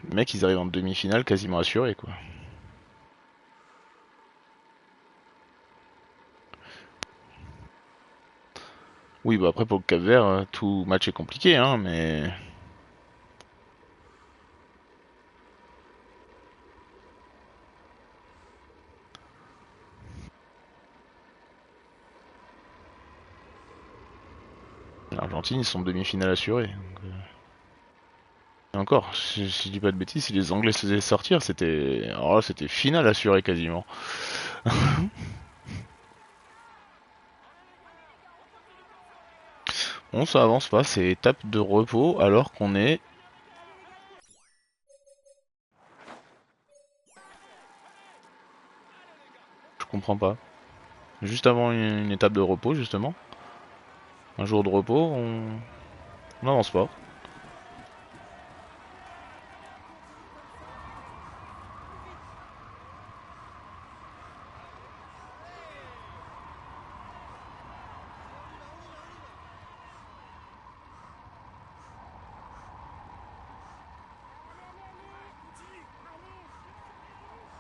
Les mecs, ils arrivent en demi-finale quasiment assurés, quoi. Oui, bah après, pour le Cap-Vert, tout match est compliqué, hein, mais... L'Argentine, ils sont demi-finale assurés. Donc, Et encore, si je dis pas de bêtises, si les Anglais se faisaient sortir, c'était... Alors là, c'était finale assurée quasiment. Bon, ça avance pas, c'est étape de repos alors qu'on est... Je comprends pas. Juste avant une étape de repos, justement. Un jour de repos, on n'avance pas.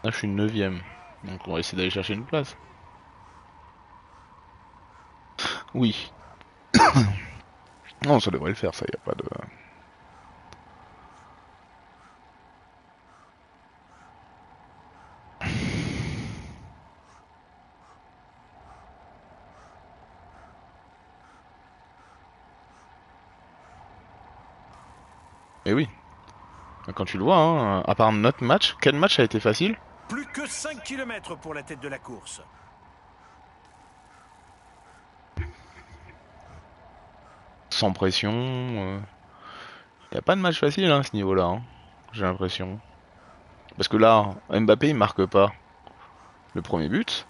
Là, je suis 9ème. Donc on va essayer d'aller chercher une place. Oui. Non, ça devrait le faire, ça, y a pas de... Mais oui. Quand tu le vois, hein, à part notre match, quel match a été facile? Plus que 5 km pour la tête de la course. Sans pression. Y a pas de match facile hein, à ce niveau-là, hein, j'ai l'impression. Parce que là, Mbappé il marque pas le premier but.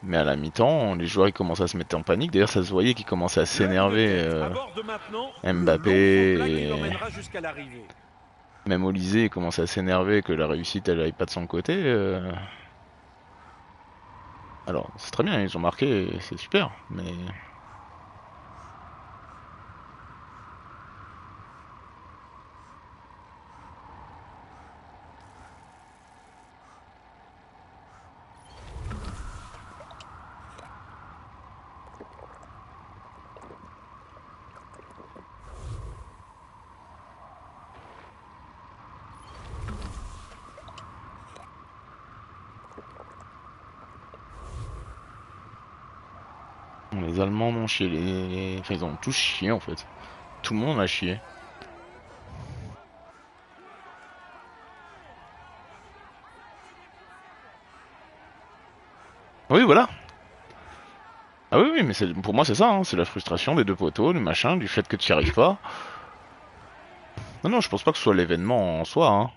Mais à la mi-temps, les joueurs ils commencent à se mettre en panique. D'ailleurs, ça se voyait qu'ils commençaient à s'énerver. Aborde maintenant le long Mbappé fond plat qui et l'emmènera jusqu'à l'arrivée. même Olysée il commence à s'énerver que la réussite elle aille pas de son côté. Alors, c'est très bien, ils ont marqué, c'est super. Mais les Allemands ont chié. Enfin, ils ont tous chié en fait. Tout le monde a chié. Oui, voilà. Ah oui, oui, mais pour moi c'est ça, hein. C'est la frustration des deux poteaux, le machin, du fait que tu n'y arrives pas. Non, non, je pense pas que ce soit l'événement en soi, hein.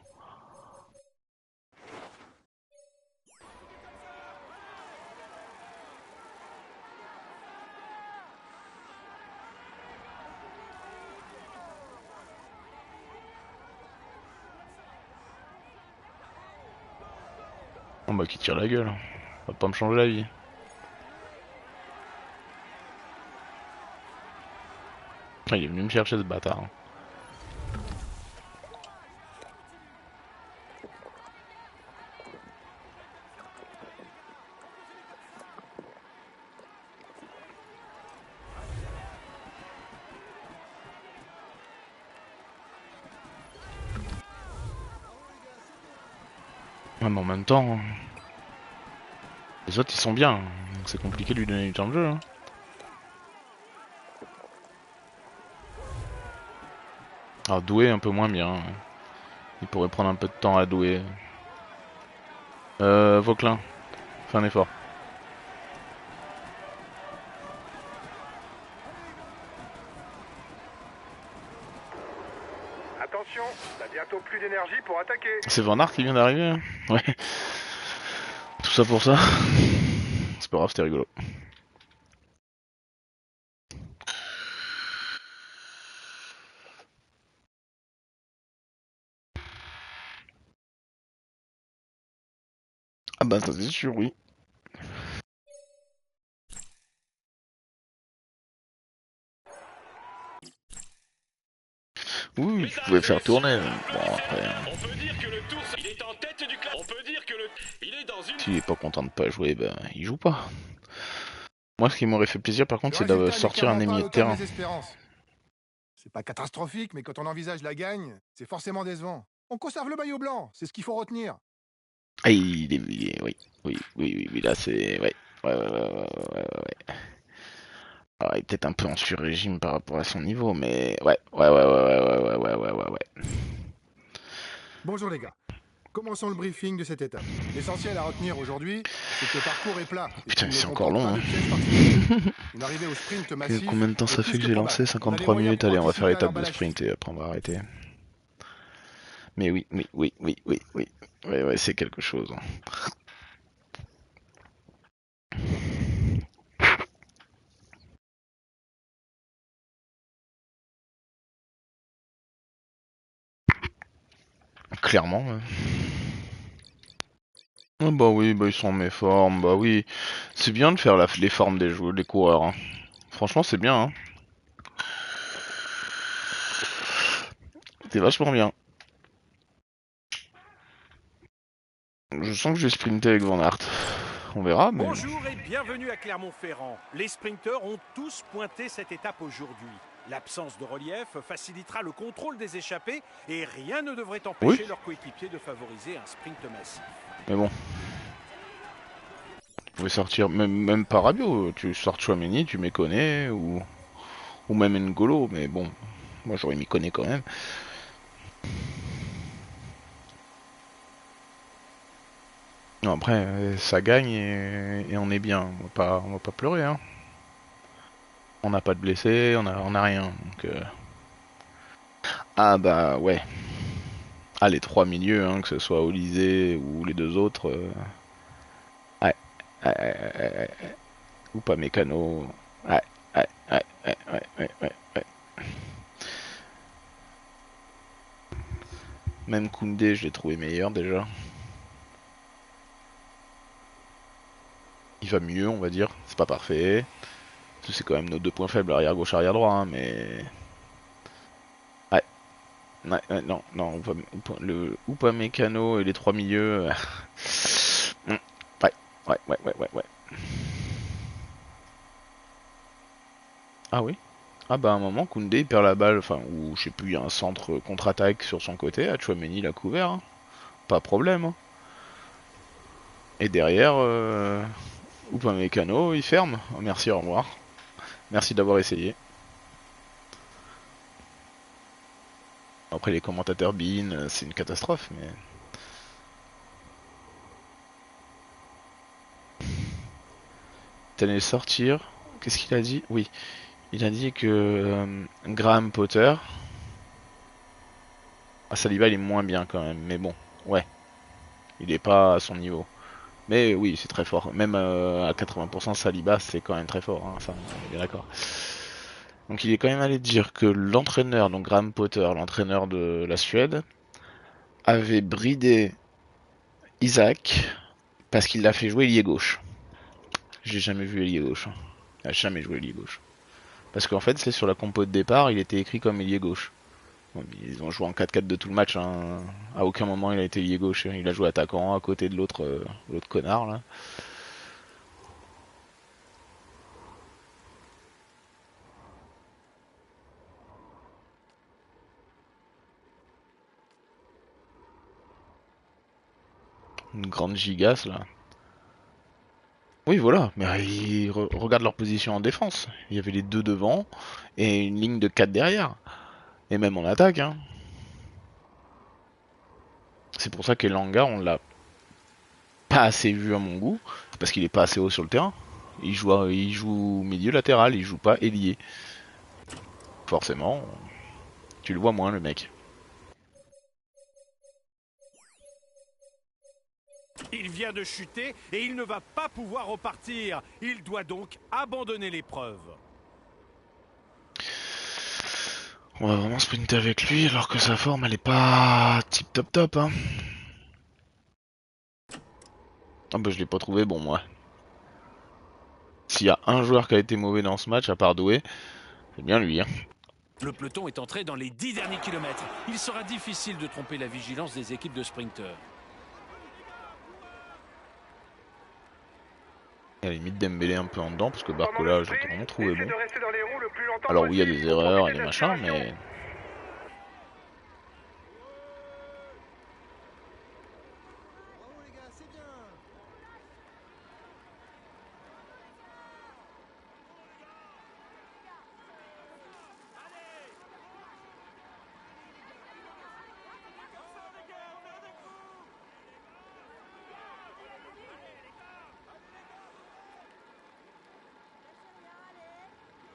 Oh bah qui tire la gueule. Va pas me changer la vie. Ah, il est venu me chercher ce bâtard, hein. Ouais, mais en même temps, les autres ils sont bien, donc c'est compliqué de lui donner du temps de jeu, hein. Alors Doué un peu moins bien. Il pourrait prendre un peu de temps à Doué. Vauclin, fais un effort. Attention, t'as bientôt plus d'énergie pour attaquer. C'est Van Aert qui vient d'arriver, hein. Ouais. Tout ça pour ça. C'est pas grave, c'était rigolo. Ah bah ça c'est sûr, oui. Oui, tu pouvais faire tourner. Bon après, On peut dire que le tour, il est en tête du classement. On peut dire que il est dans une... s'il est pas content de pas jouer, bah il joue pas. Moi ce qui m'aurait fait plaisir par contre Le c'est de résultat n'est sortir un clairement pas à ailier de l'auteur de terrain. mes espérances. C'est pas catastrophique, mais quand on envisage la gagne, c'est forcément décevant. On conserve le maillot blanc, c'est ce qu'il faut retenir. Ah oui, oui, là c'est... Ouais, ouais. Alors, il est peut-être un peu en sur-régime par rapport à son niveau, mais ouais. Bonjour les gars. Commençons le briefing de cette étape. L'essentiel à retenir aujourd'hui, c'est que le parcours est plat. Et Putain, qu'il c'est ne encore comporte long, pas hein. de pièges particuliers. Une arrivée au sprint massif Combien de temps est ça plus fait que que j'ai probable. lancé? On a les 53 moyens minutes, pour allez on va faire anticiper à l'étape de l'emballage. sprint et après on va arrêter. Mais oui. Ouais, c'est quelque chose, hein. Clairement. Ouais. Ah bah oui, bah ils sont en méforme, bah oui. C'est bien de faire les formes des joueurs, des coureurs, hein. Franchement c'est bien, hein. C'est vachement bien. Je sens que je vais sprinter avec Van Aert. On verra, mais... Bonjour et bienvenue à Clermont-Ferrand. Les sprinteurs ont tous pointé cette étape aujourd'hui. L'absence de relief facilitera le contrôle des échappées et rien ne devrait empêcher Oui. leurs coéquipiers de favoriser un sprint massif. Mais bon. Vous pouvez sortir, même pas Rabiot, tu sors Chouameni, tu méconnais, ou même N'Golo, mais bon, moi j'aurais mis connais quand même. Non, après, ça gagne et on est bien, on va pas pleurer, hein. On n'a pas de blessés, on a rien, donc... Ah bah ouais. Ah les trois milieux, hein, que ce soit Olysée ou les deux autres, ouais. Ou pas mécano. Ouais, ouais, ouais, ouais, ouais, ouais, ouais, ouais. Même Koundé, je l'ai trouvé meilleur déjà. Il va mieux, on va dire. C'est pas parfait. C'est quand même nos deux points faibles, arrière gauche, arrière droit, hein, mais. Ouais, ouais, ouais, non, non, le Upamecano et les trois milieux. Ouais, ouais, ouais, ouais, ouais, ouais. Ah oui? Ah bah à un moment, Koundé il perd la balle, enfin, ou je sais plus, il y a un centre contre-attaque sur son côté, Chouameni l'a couvert, hein. Pas de problème, hein. Et derrière, Upamecano, il ferme. Oh, merci, au revoir. Merci d'avoir essayé. Après les commentateurs Bean, c'est une catastrophe, mais... T'allais sortir. Qu'est-ce qu'il a dit? Oui, il a dit que Graham Potter... Ah, Saliba il est moins bien quand même, mais bon, ouais, il est pas à son niveau. Mais oui, c'est très fort. Même à 80%, Saliba, c'est quand même très fort, hein. Enfin, on est bien d'accord. Donc il est quand même allé dire que l'entraîneur, donc Graham Potter, l'entraîneur de la Suède, avait bridé Isaac parce qu'il l'a fait jouer ailier gauche. J'ai jamais vu ailier gauche, hein. Il a jamais joué ailier gauche. Parce qu'en fait, c'est sur la compo de départ, il était écrit comme ailier gauche. Bon, ils ont joué en 4-4 de tout le match, hein. À aucun moment il a été ailier gauche. Il a joué attaquant à côté de l'autre connard là. Une grande gigasse là. Oui, voilà, mais regarde leur position en défense. Il y avait les deux devant et une ligne de 4 derrière. Et même en attaque, hein. C'est pour ça qu'Elanga, on l'a pas assez vu à mon goût, parce qu'il est pas assez haut sur le terrain. Il joue milieu latéral, il joue pas ailier. Forcément, tu le vois moins le mec. Il vient de chuter et il ne va pas pouvoir repartir. Il doit donc abandonner l'épreuve. On va vraiment sprinter avec lui alors que sa forme elle est pas tip top top, hein. Ah bah je l'ai pas trouvé bon moi. S'il y a un joueur qui a été mauvais dans ce match à part Doué, c'est bien lui, hein. Le peloton est entré dans les 10 derniers kilomètres. Il sera difficile de tromper la vigilance des équipes de sprinteurs. À la limite Dembélé un peu en dedans parce que Barcola je l'ai vraiment trouvé bon. De rester dans les roues le plus longtemps Alors oui il y a possible des pour erreurs et profiter des de machins l'inspiration. mais...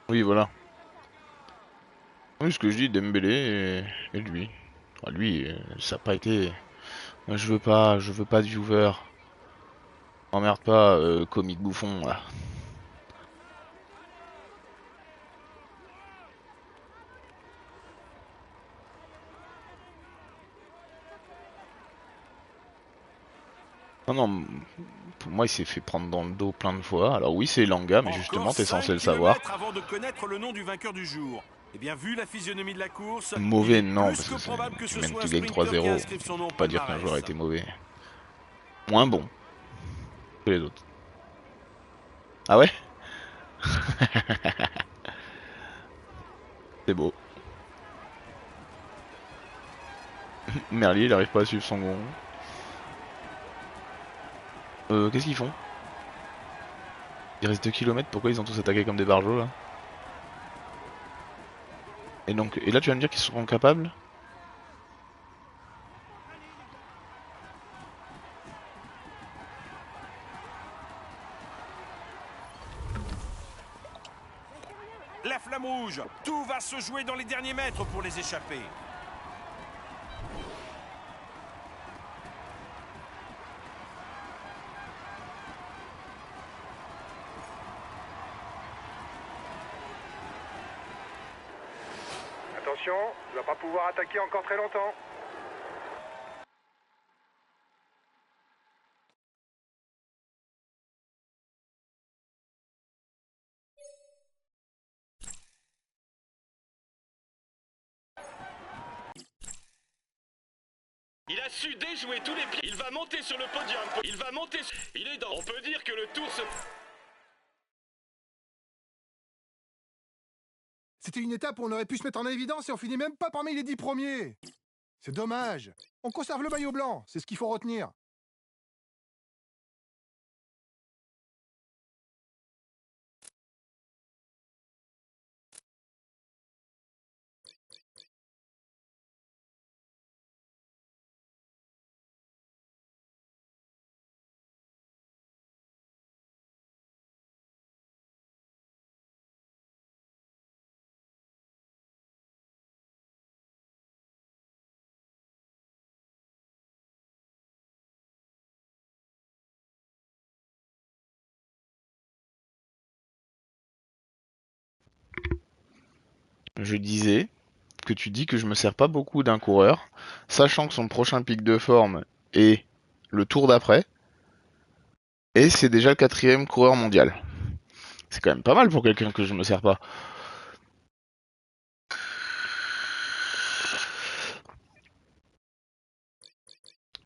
Oui voilà. Oui ce que je dis Dembélé et lui. Ah, lui ça a pas été... Moi je veux pas de viewer. Emmerde pas comique bouffon là. Non non, pour moi il s'est fait prendre dans le dos plein de fois. Alors oui c'est Langa mais justement Encore t'es 5 censé le savoir. kilomètres avant de connaître le nom du vainqueur du jour. Eh bien, vu la physionomie de la course, il Mauvais est non plus parce que que probable que ce même soit tu un gagnes sprinter qui 3-0. inscrive son nom On au peut pas dire qu'un joueur a palmarès. été mauvais. Moins bon que les autres. Ah ouais. C'est beau. Merlier il arrive pas à suivre son gond. Qu'est-ce qu'ils font? Il reste 2 km, pourquoi ils ont tous attaqué comme des barjots là? Et donc, et là tu vas me dire qu'ils seront capables? La flamme rouge, tout va se jouer dans les derniers mètres pour les échapper. attention, tu vas pas pouvoir attaquer encore très longtemps. Il a su déjouer tous les pieds. Il va monter sur le podium. Il va monter. Il est dans. On peut dire que le tour se. C'était une étape où on aurait pu se mettre en évidence et on finit même pas parmi les 10 premiers. C'est dommage. On conserve le maillot blanc, c'est ce qu'il faut retenir. Je disais que tu dis que je me sers pas beaucoup d'un coureur, sachant que son prochain pic de forme est le tour d'après, et c'est déjà le 4e coureur mondial. C'est quand même pas mal pour quelqu'un que je me sers pas.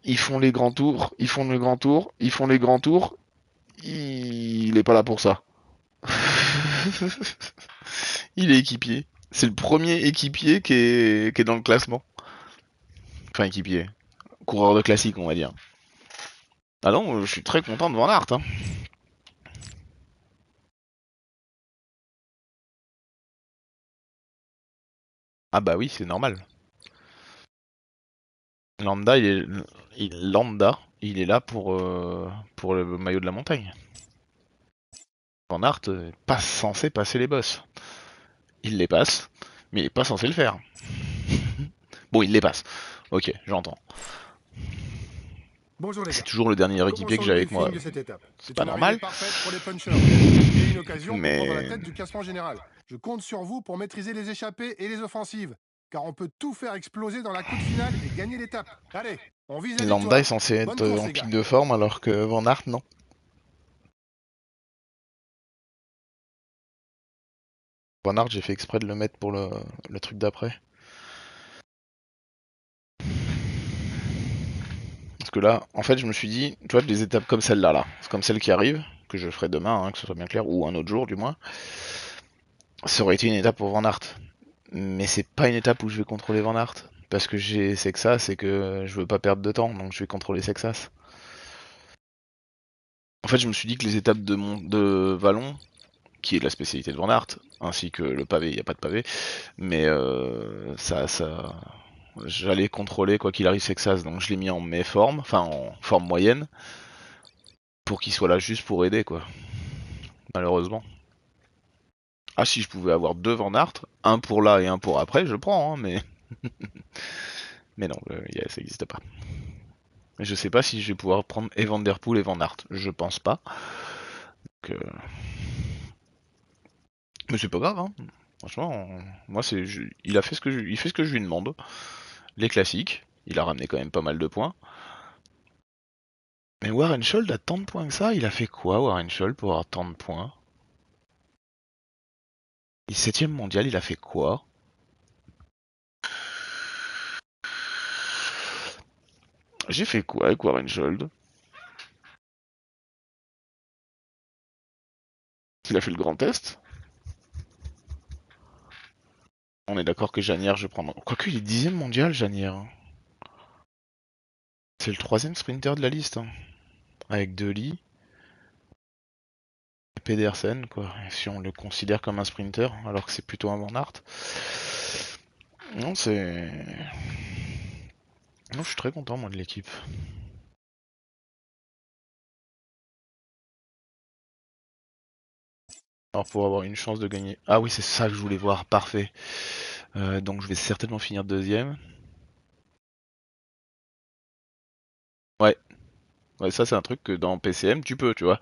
Ils font les grands tours, ils font le grand tour, ils font les grands tours. Il est pas là pour ça. Il est équipier. C'est le premier équipier qui est dans le classement. Enfin, équipier. Coureur de classique, on va dire. Ah non, je suis très content de Van Aert. Hein. Ah bah oui, c'est normal. Landa, il est là pour le maillot de la montagne. Van Aert est pas censé passer les bosses. Il les passe, mais il est pas censé le faire. Bon, il les passe. Ok, j'entends. Bonjour les C'est gars. toujours le dernier équipier que j'ai avec moi. C'est pas normal. Parfaite pour les punchers. Et une occasion Mais- pour prendre la tête du classement général. Je compte sur vous pour maîtriser les échappées et les offensives, car on peut tout faire exploser dans la coupe finale et gagner l'étape. Allez, on vise la Landa est victoire. censé Bonne être course, en les pic gars. de forme alors que Van Aert non. Van Aert, j'ai fait exprès de le mettre pour le truc d'après. Parce que là, en fait, je me suis dit, tu vois, des étapes comme celle-là, là, comme celle qui arrive, que je ferai demain, hein, que ce soit bien clair, ou un autre jour du moins, ça aurait été une étape pour Van Aert. Mais c'est pas une étape où je vais contrôler Van Aert. Parce que j'ai Sexas et que je veux pas perdre de temps, donc je vais contrôler Sexas. En fait, je me suis dit que les étapes de vallon, qui est la spécialité de Van Aert, ainsi que le pavé, il n'y a pas de pavé, mais j'allais contrôler quoi qu'il arrive Sexas, donc je l'ai mis en forme, enfin en forme moyenne, pour qu'il soit là juste pour aider quoi. Malheureusement. Ah si je pouvais avoir 2 Van Aert, un pour là et un pour après, je prends, hein, mais mais non, ça n'existe pas. Je sais pas si je vais pouvoir prendre et Van Der Poel et Van Aert, je pense pas. Donc, mais c'est pas grave, hein. Franchement, moi il a fait il fait ce que je lui demande. Les classiques, il a ramené quand même pas mal de points. Mais Warren Scholl a tant de points que ça, il a fait quoi Warren Scholl pour avoir tant de points? Il est 7ème mondial, il a fait quoi? J'ai fait quoi avec Warren Scholl? Il a fait le grand test? On est d'accord que Janière, je prends. Quoique, il est 10ème mondial, Janière. C'est le 3ème sprinter de la liste. Hein. Avec Deli. Et Pedersen, quoi. Si on le considère comme un sprinter, alors que c'est plutôt un Van Aert. Non, c'est. Non, je suis très content, moi, de l'équipe. Alors, pour avoir une chance de gagner. Ah oui, c'est ça que je voulais voir, parfait. Donc, je vais certainement finir 2ème. Ouais. Ouais, ça, c'est un truc que dans PCM, tu peux, tu vois.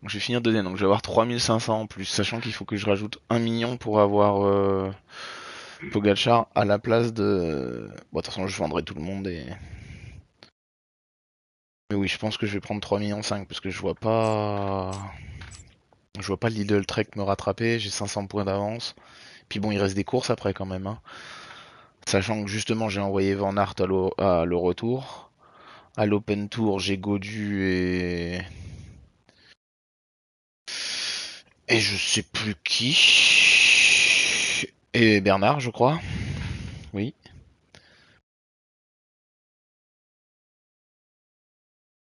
Je vais finir deuxième, donc je vais avoir 3500 en plus, sachant qu'il faut que je rajoute 1 million pour avoir Pogacar à la place de... Bon, de toute façon, je vendrai tout le monde et... Mais oui, je pense que je vais prendre 3,5 millions parce que je vois pas... Je vois pas Lidl Trek me rattraper, j'ai 500 points d'avance. Puis bon, il reste des courses après quand même. Hein. Sachant que justement, j'ai envoyé Van Aert à le retour. À l'Open Tour, j'ai Godu et... Et je sais plus qui. Et Bernard, je crois. Oui.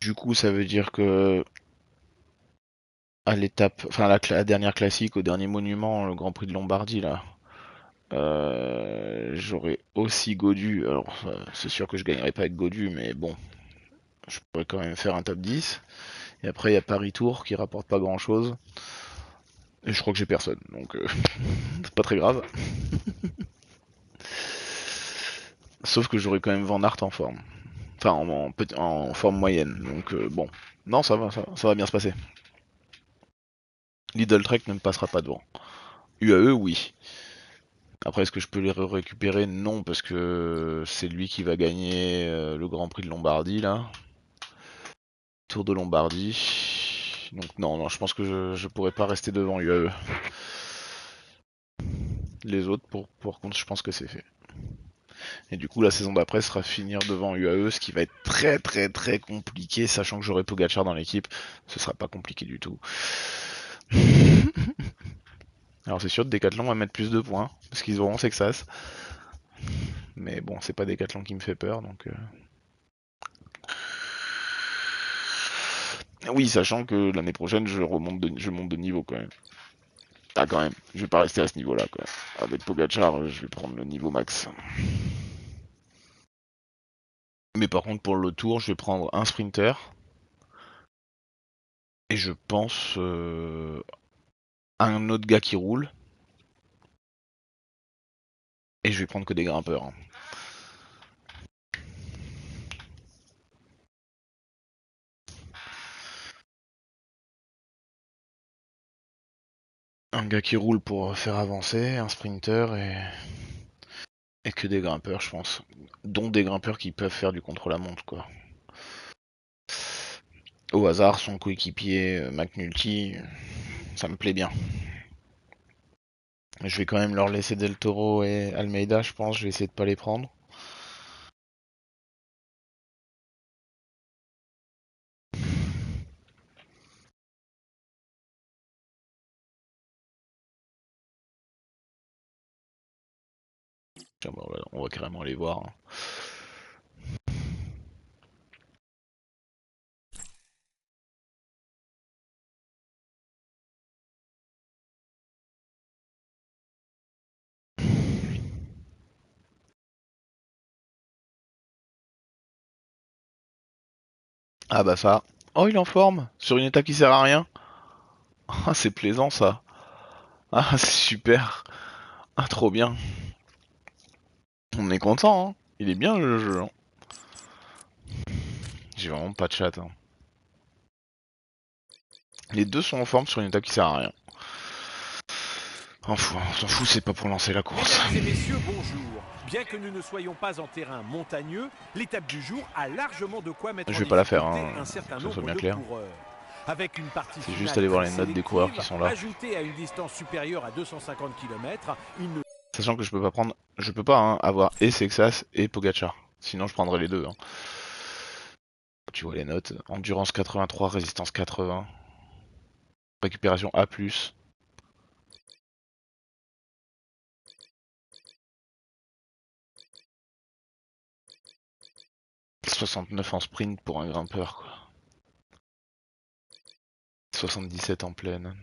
Du coup, ça veut dire que à l'étape, enfin la dernière classique, au dernier monument, le Grand Prix de Lombardie là, j'aurai aussi Godu. Alors, c'est sûr que je gagnerai pas avec Godu, mais bon, je pourrais quand même faire un top 10. Et après, il y a Paris Tour qui rapporte pas grand chose. Et je crois que j'ai personne, donc c'est pas très grave. Sauf que j'aurai quand même Van Aert en forme. Enfin, en forme moyenne. Donc bon. Non, ça va bien se passer. Lidl Trek ne me passera pas devant. UAE, oui. Après, est-ce que je peux les récupérer? Non, parce que c'est lui qui va gagner le Grand Prix de Lombardie, là. Tour de Lombardie. Donc non, je pense que je pourrais pas rester devant UAE. Les autres, pour contre, je pense que c'est fait. Et du coup, la saison d'après sera finir devant UAE, ce qui va être très très très compliqué, sachant que j'aurai Pogacar dans l'équipe. Ce sera pas compliqué du tout. Alors c'est sûr, Decathlon va mettre plus de points, parce qu'ils auront Sexas. Mais bon, c'est pas Decathlon qui me fait peur, donc... Oui, sachant que l'année prochaine, je monte de niveau quand même. Ah quand même, je vais pas rester à ce niveau-là, quoi. Avec Pogacar, je vais prendre le niveau max. Mais par contre, pour le tour, je vais prendre un sprinter. Et je pense un autre gars qui roule. Et je vais prendre que des grimpeurs. Hein. Un gars qui roule pour faire avancer, un sprinter et que des grimpeurs, je pense. Dont des grimpeurs qui peuvent faire du contre-la-montre, quoi. Au hasard, son coéquipier McNulty, ça me plaît bien. Je vais quand même leur laisser Del Toro et Almeida, je pense. Je vais essayer de pas les prendre. Tiens, bon, on va carrément aller voir. Hein. Ah bah ça. Oh, il est en forme. Sur une étape qui sert à rien. Ah, c'est plaisant ça. Ah, c'est super. Ah, trop bien. On est content, hein. Il est bien le jeu. Hein. J'ai vraiment pas de chat. Hein. Les deux sont en forme sur une étape qui sert à rien. On s'en fout, c'est pas pour lancer la course. Mesdames et messieurs, bonjour. Bien que nous ne soyons pas en terrain montagneux, l'étape du jour a largement de quoi mettre Je en vais pas la faire, difficulté hein, un certain que ça soit nombre bien de clair. coureurs. Avec une partie C'est finale juste aller voir les très notes des coureurs qui sélective, sont là. ajoutée à une distance supérieure à 250 km, il ne... Sachant que je peux pas prendre, je peux pas hein, avoir et Sexas et Pogacar. Sinon je prendrais les deux. Hein. Tu vois les notes. Endurance 83, résistance 80. Récupération A+. 69 en sprint pour un grimpeur quoi. 77 en pleine.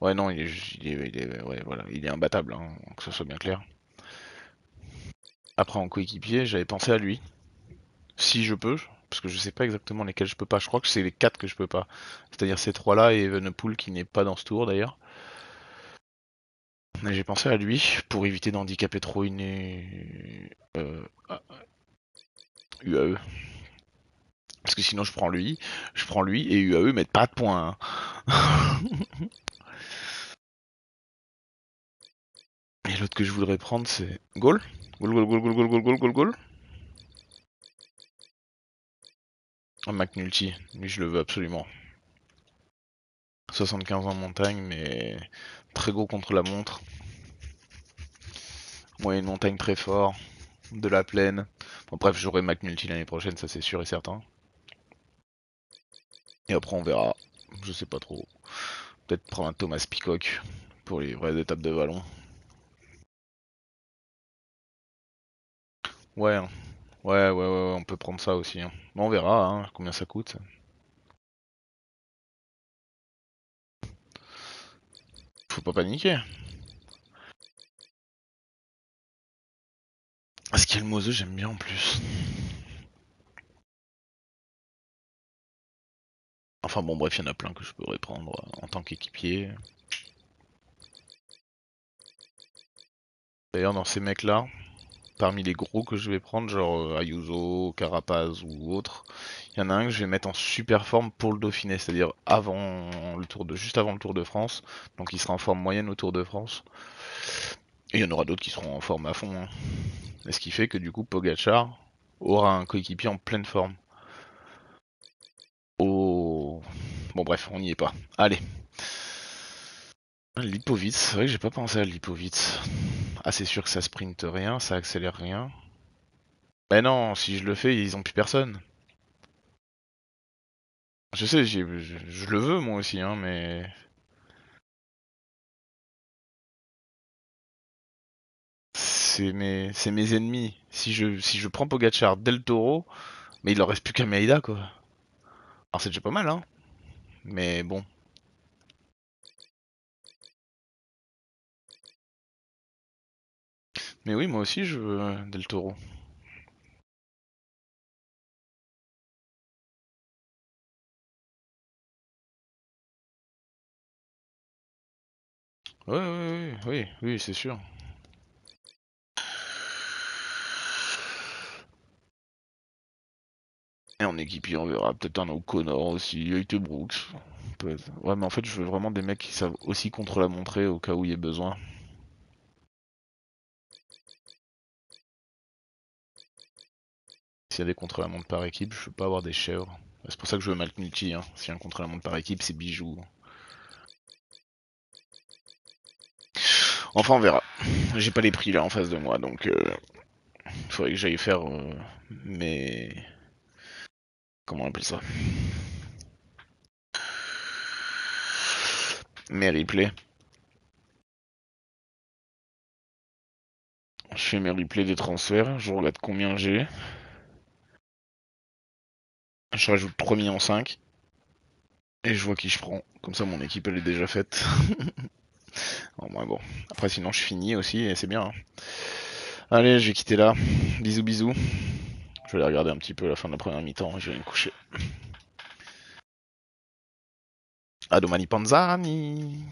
Ouais non, ouais, voilà, il est imbattable, hein, que ce soit bien clair. Après en coéquipier, j'avais pensé à lui. Si je peux, parce que je sais pas exactement lesquels je peux pas. Je crois que c'est les 4 que je peux pas. C'est-à-dire ces 3 là et Evenepoel qui n'est pas dans ce tour d'ailleurs. Mais j'ai pensé à lui pour éviter d'handicaper trop une UAE. Parce que sinon je prends lui et UAE mettent pas de points. Hein. Et l'autre que je voudrais prendre c'est Gaulle. Gaulle. Un McNulty, lui je le veux absolument. 75 en montagne, mais très gros contre la montre. Moyenne montagne très fort, de la plaine. Bon, bref, j'aurai McNulty l'année prochaine, ça c'est sûr et certain. Et après on verra, je sais pas trop. Peut-être prendre un Thomas Peacock pour les vraies étapes de vallon. Ouais, hein. Ouais, on peut prendre ça aussi. Hein. Bon, on verra hein, combien ça coûte. Faut pas paniquer. Parce qu'il y a le Moseux, j'aime bien en plus. Enfin bon, bref, il y en a plein que je pourrais prendre en tant qu'équipier. D'ailleurs, dans ces mecs-là, parmi les gros que je vais prendre, genre Ayuso, Carapaz ou autre, il y en a un que je vais mettre en super forme pour le Dauphiné, c'est-à-dire juste avant le Tour de France. Donc il sera en forme moyenne au Tour de France. Et il y en aura d'autres qui seront en forme à fond. Hein. Et ce qui fait que du coup, Pogacar aura un coéquipier en pleine forme. Oh. Bon bref, on n'y est pas. Allez. Lipovitz, c'est vrai que j'ai pas pensé à Lipovitz. Ah c'est sûr que ça sprinte rien, ça accélère rien. Mais non, si je le fais, ils ont plus personne. Je sais, je le veux moi aussi, hein, mais... c'est mes ennemis. Si je prends Pogacar Del Toro, mais il leur reste plus qu'Almeida, quoi. Alors c'est déjà pas mal, hein. Mais bon. Mais oui, moi aussi je veux Del Toro. Oui, c'est sûr. Et en équipier, on verra peut-être un O'Connor aussi, Yates Brooks. Ouais, mais en fait, je veux vraiment des mecs qui savent aussi contre-la-montrer au cas où il y ait besoin. S'il y a des contre-la-montre par équipe, je veux pas avoir des chèvres. C'est pour ça que je veux McNulty. Hein. S'il y a un contre-la-montre par équipe, c'est bijou. Enfin, on verra. J'ai pas les prix là en face de moi, donc faudrait que j'aille faire mes... Comment on appelle ça? Mes replays. Je fais mes replays des transferts, je regarde combien j'ai. Je rajoute 3 millions 5. Et je vois qui je prends. Comme ça, mon équipe, elle est déjà faite. Bon. Après, sinon, je finis aussi et c'est bien. Hein. Allez, je vais quitter là. Bisous. Je vais aller regarder un petit peu la fin de la première mi-temps et je vais aller me coucher. A domani Panzani!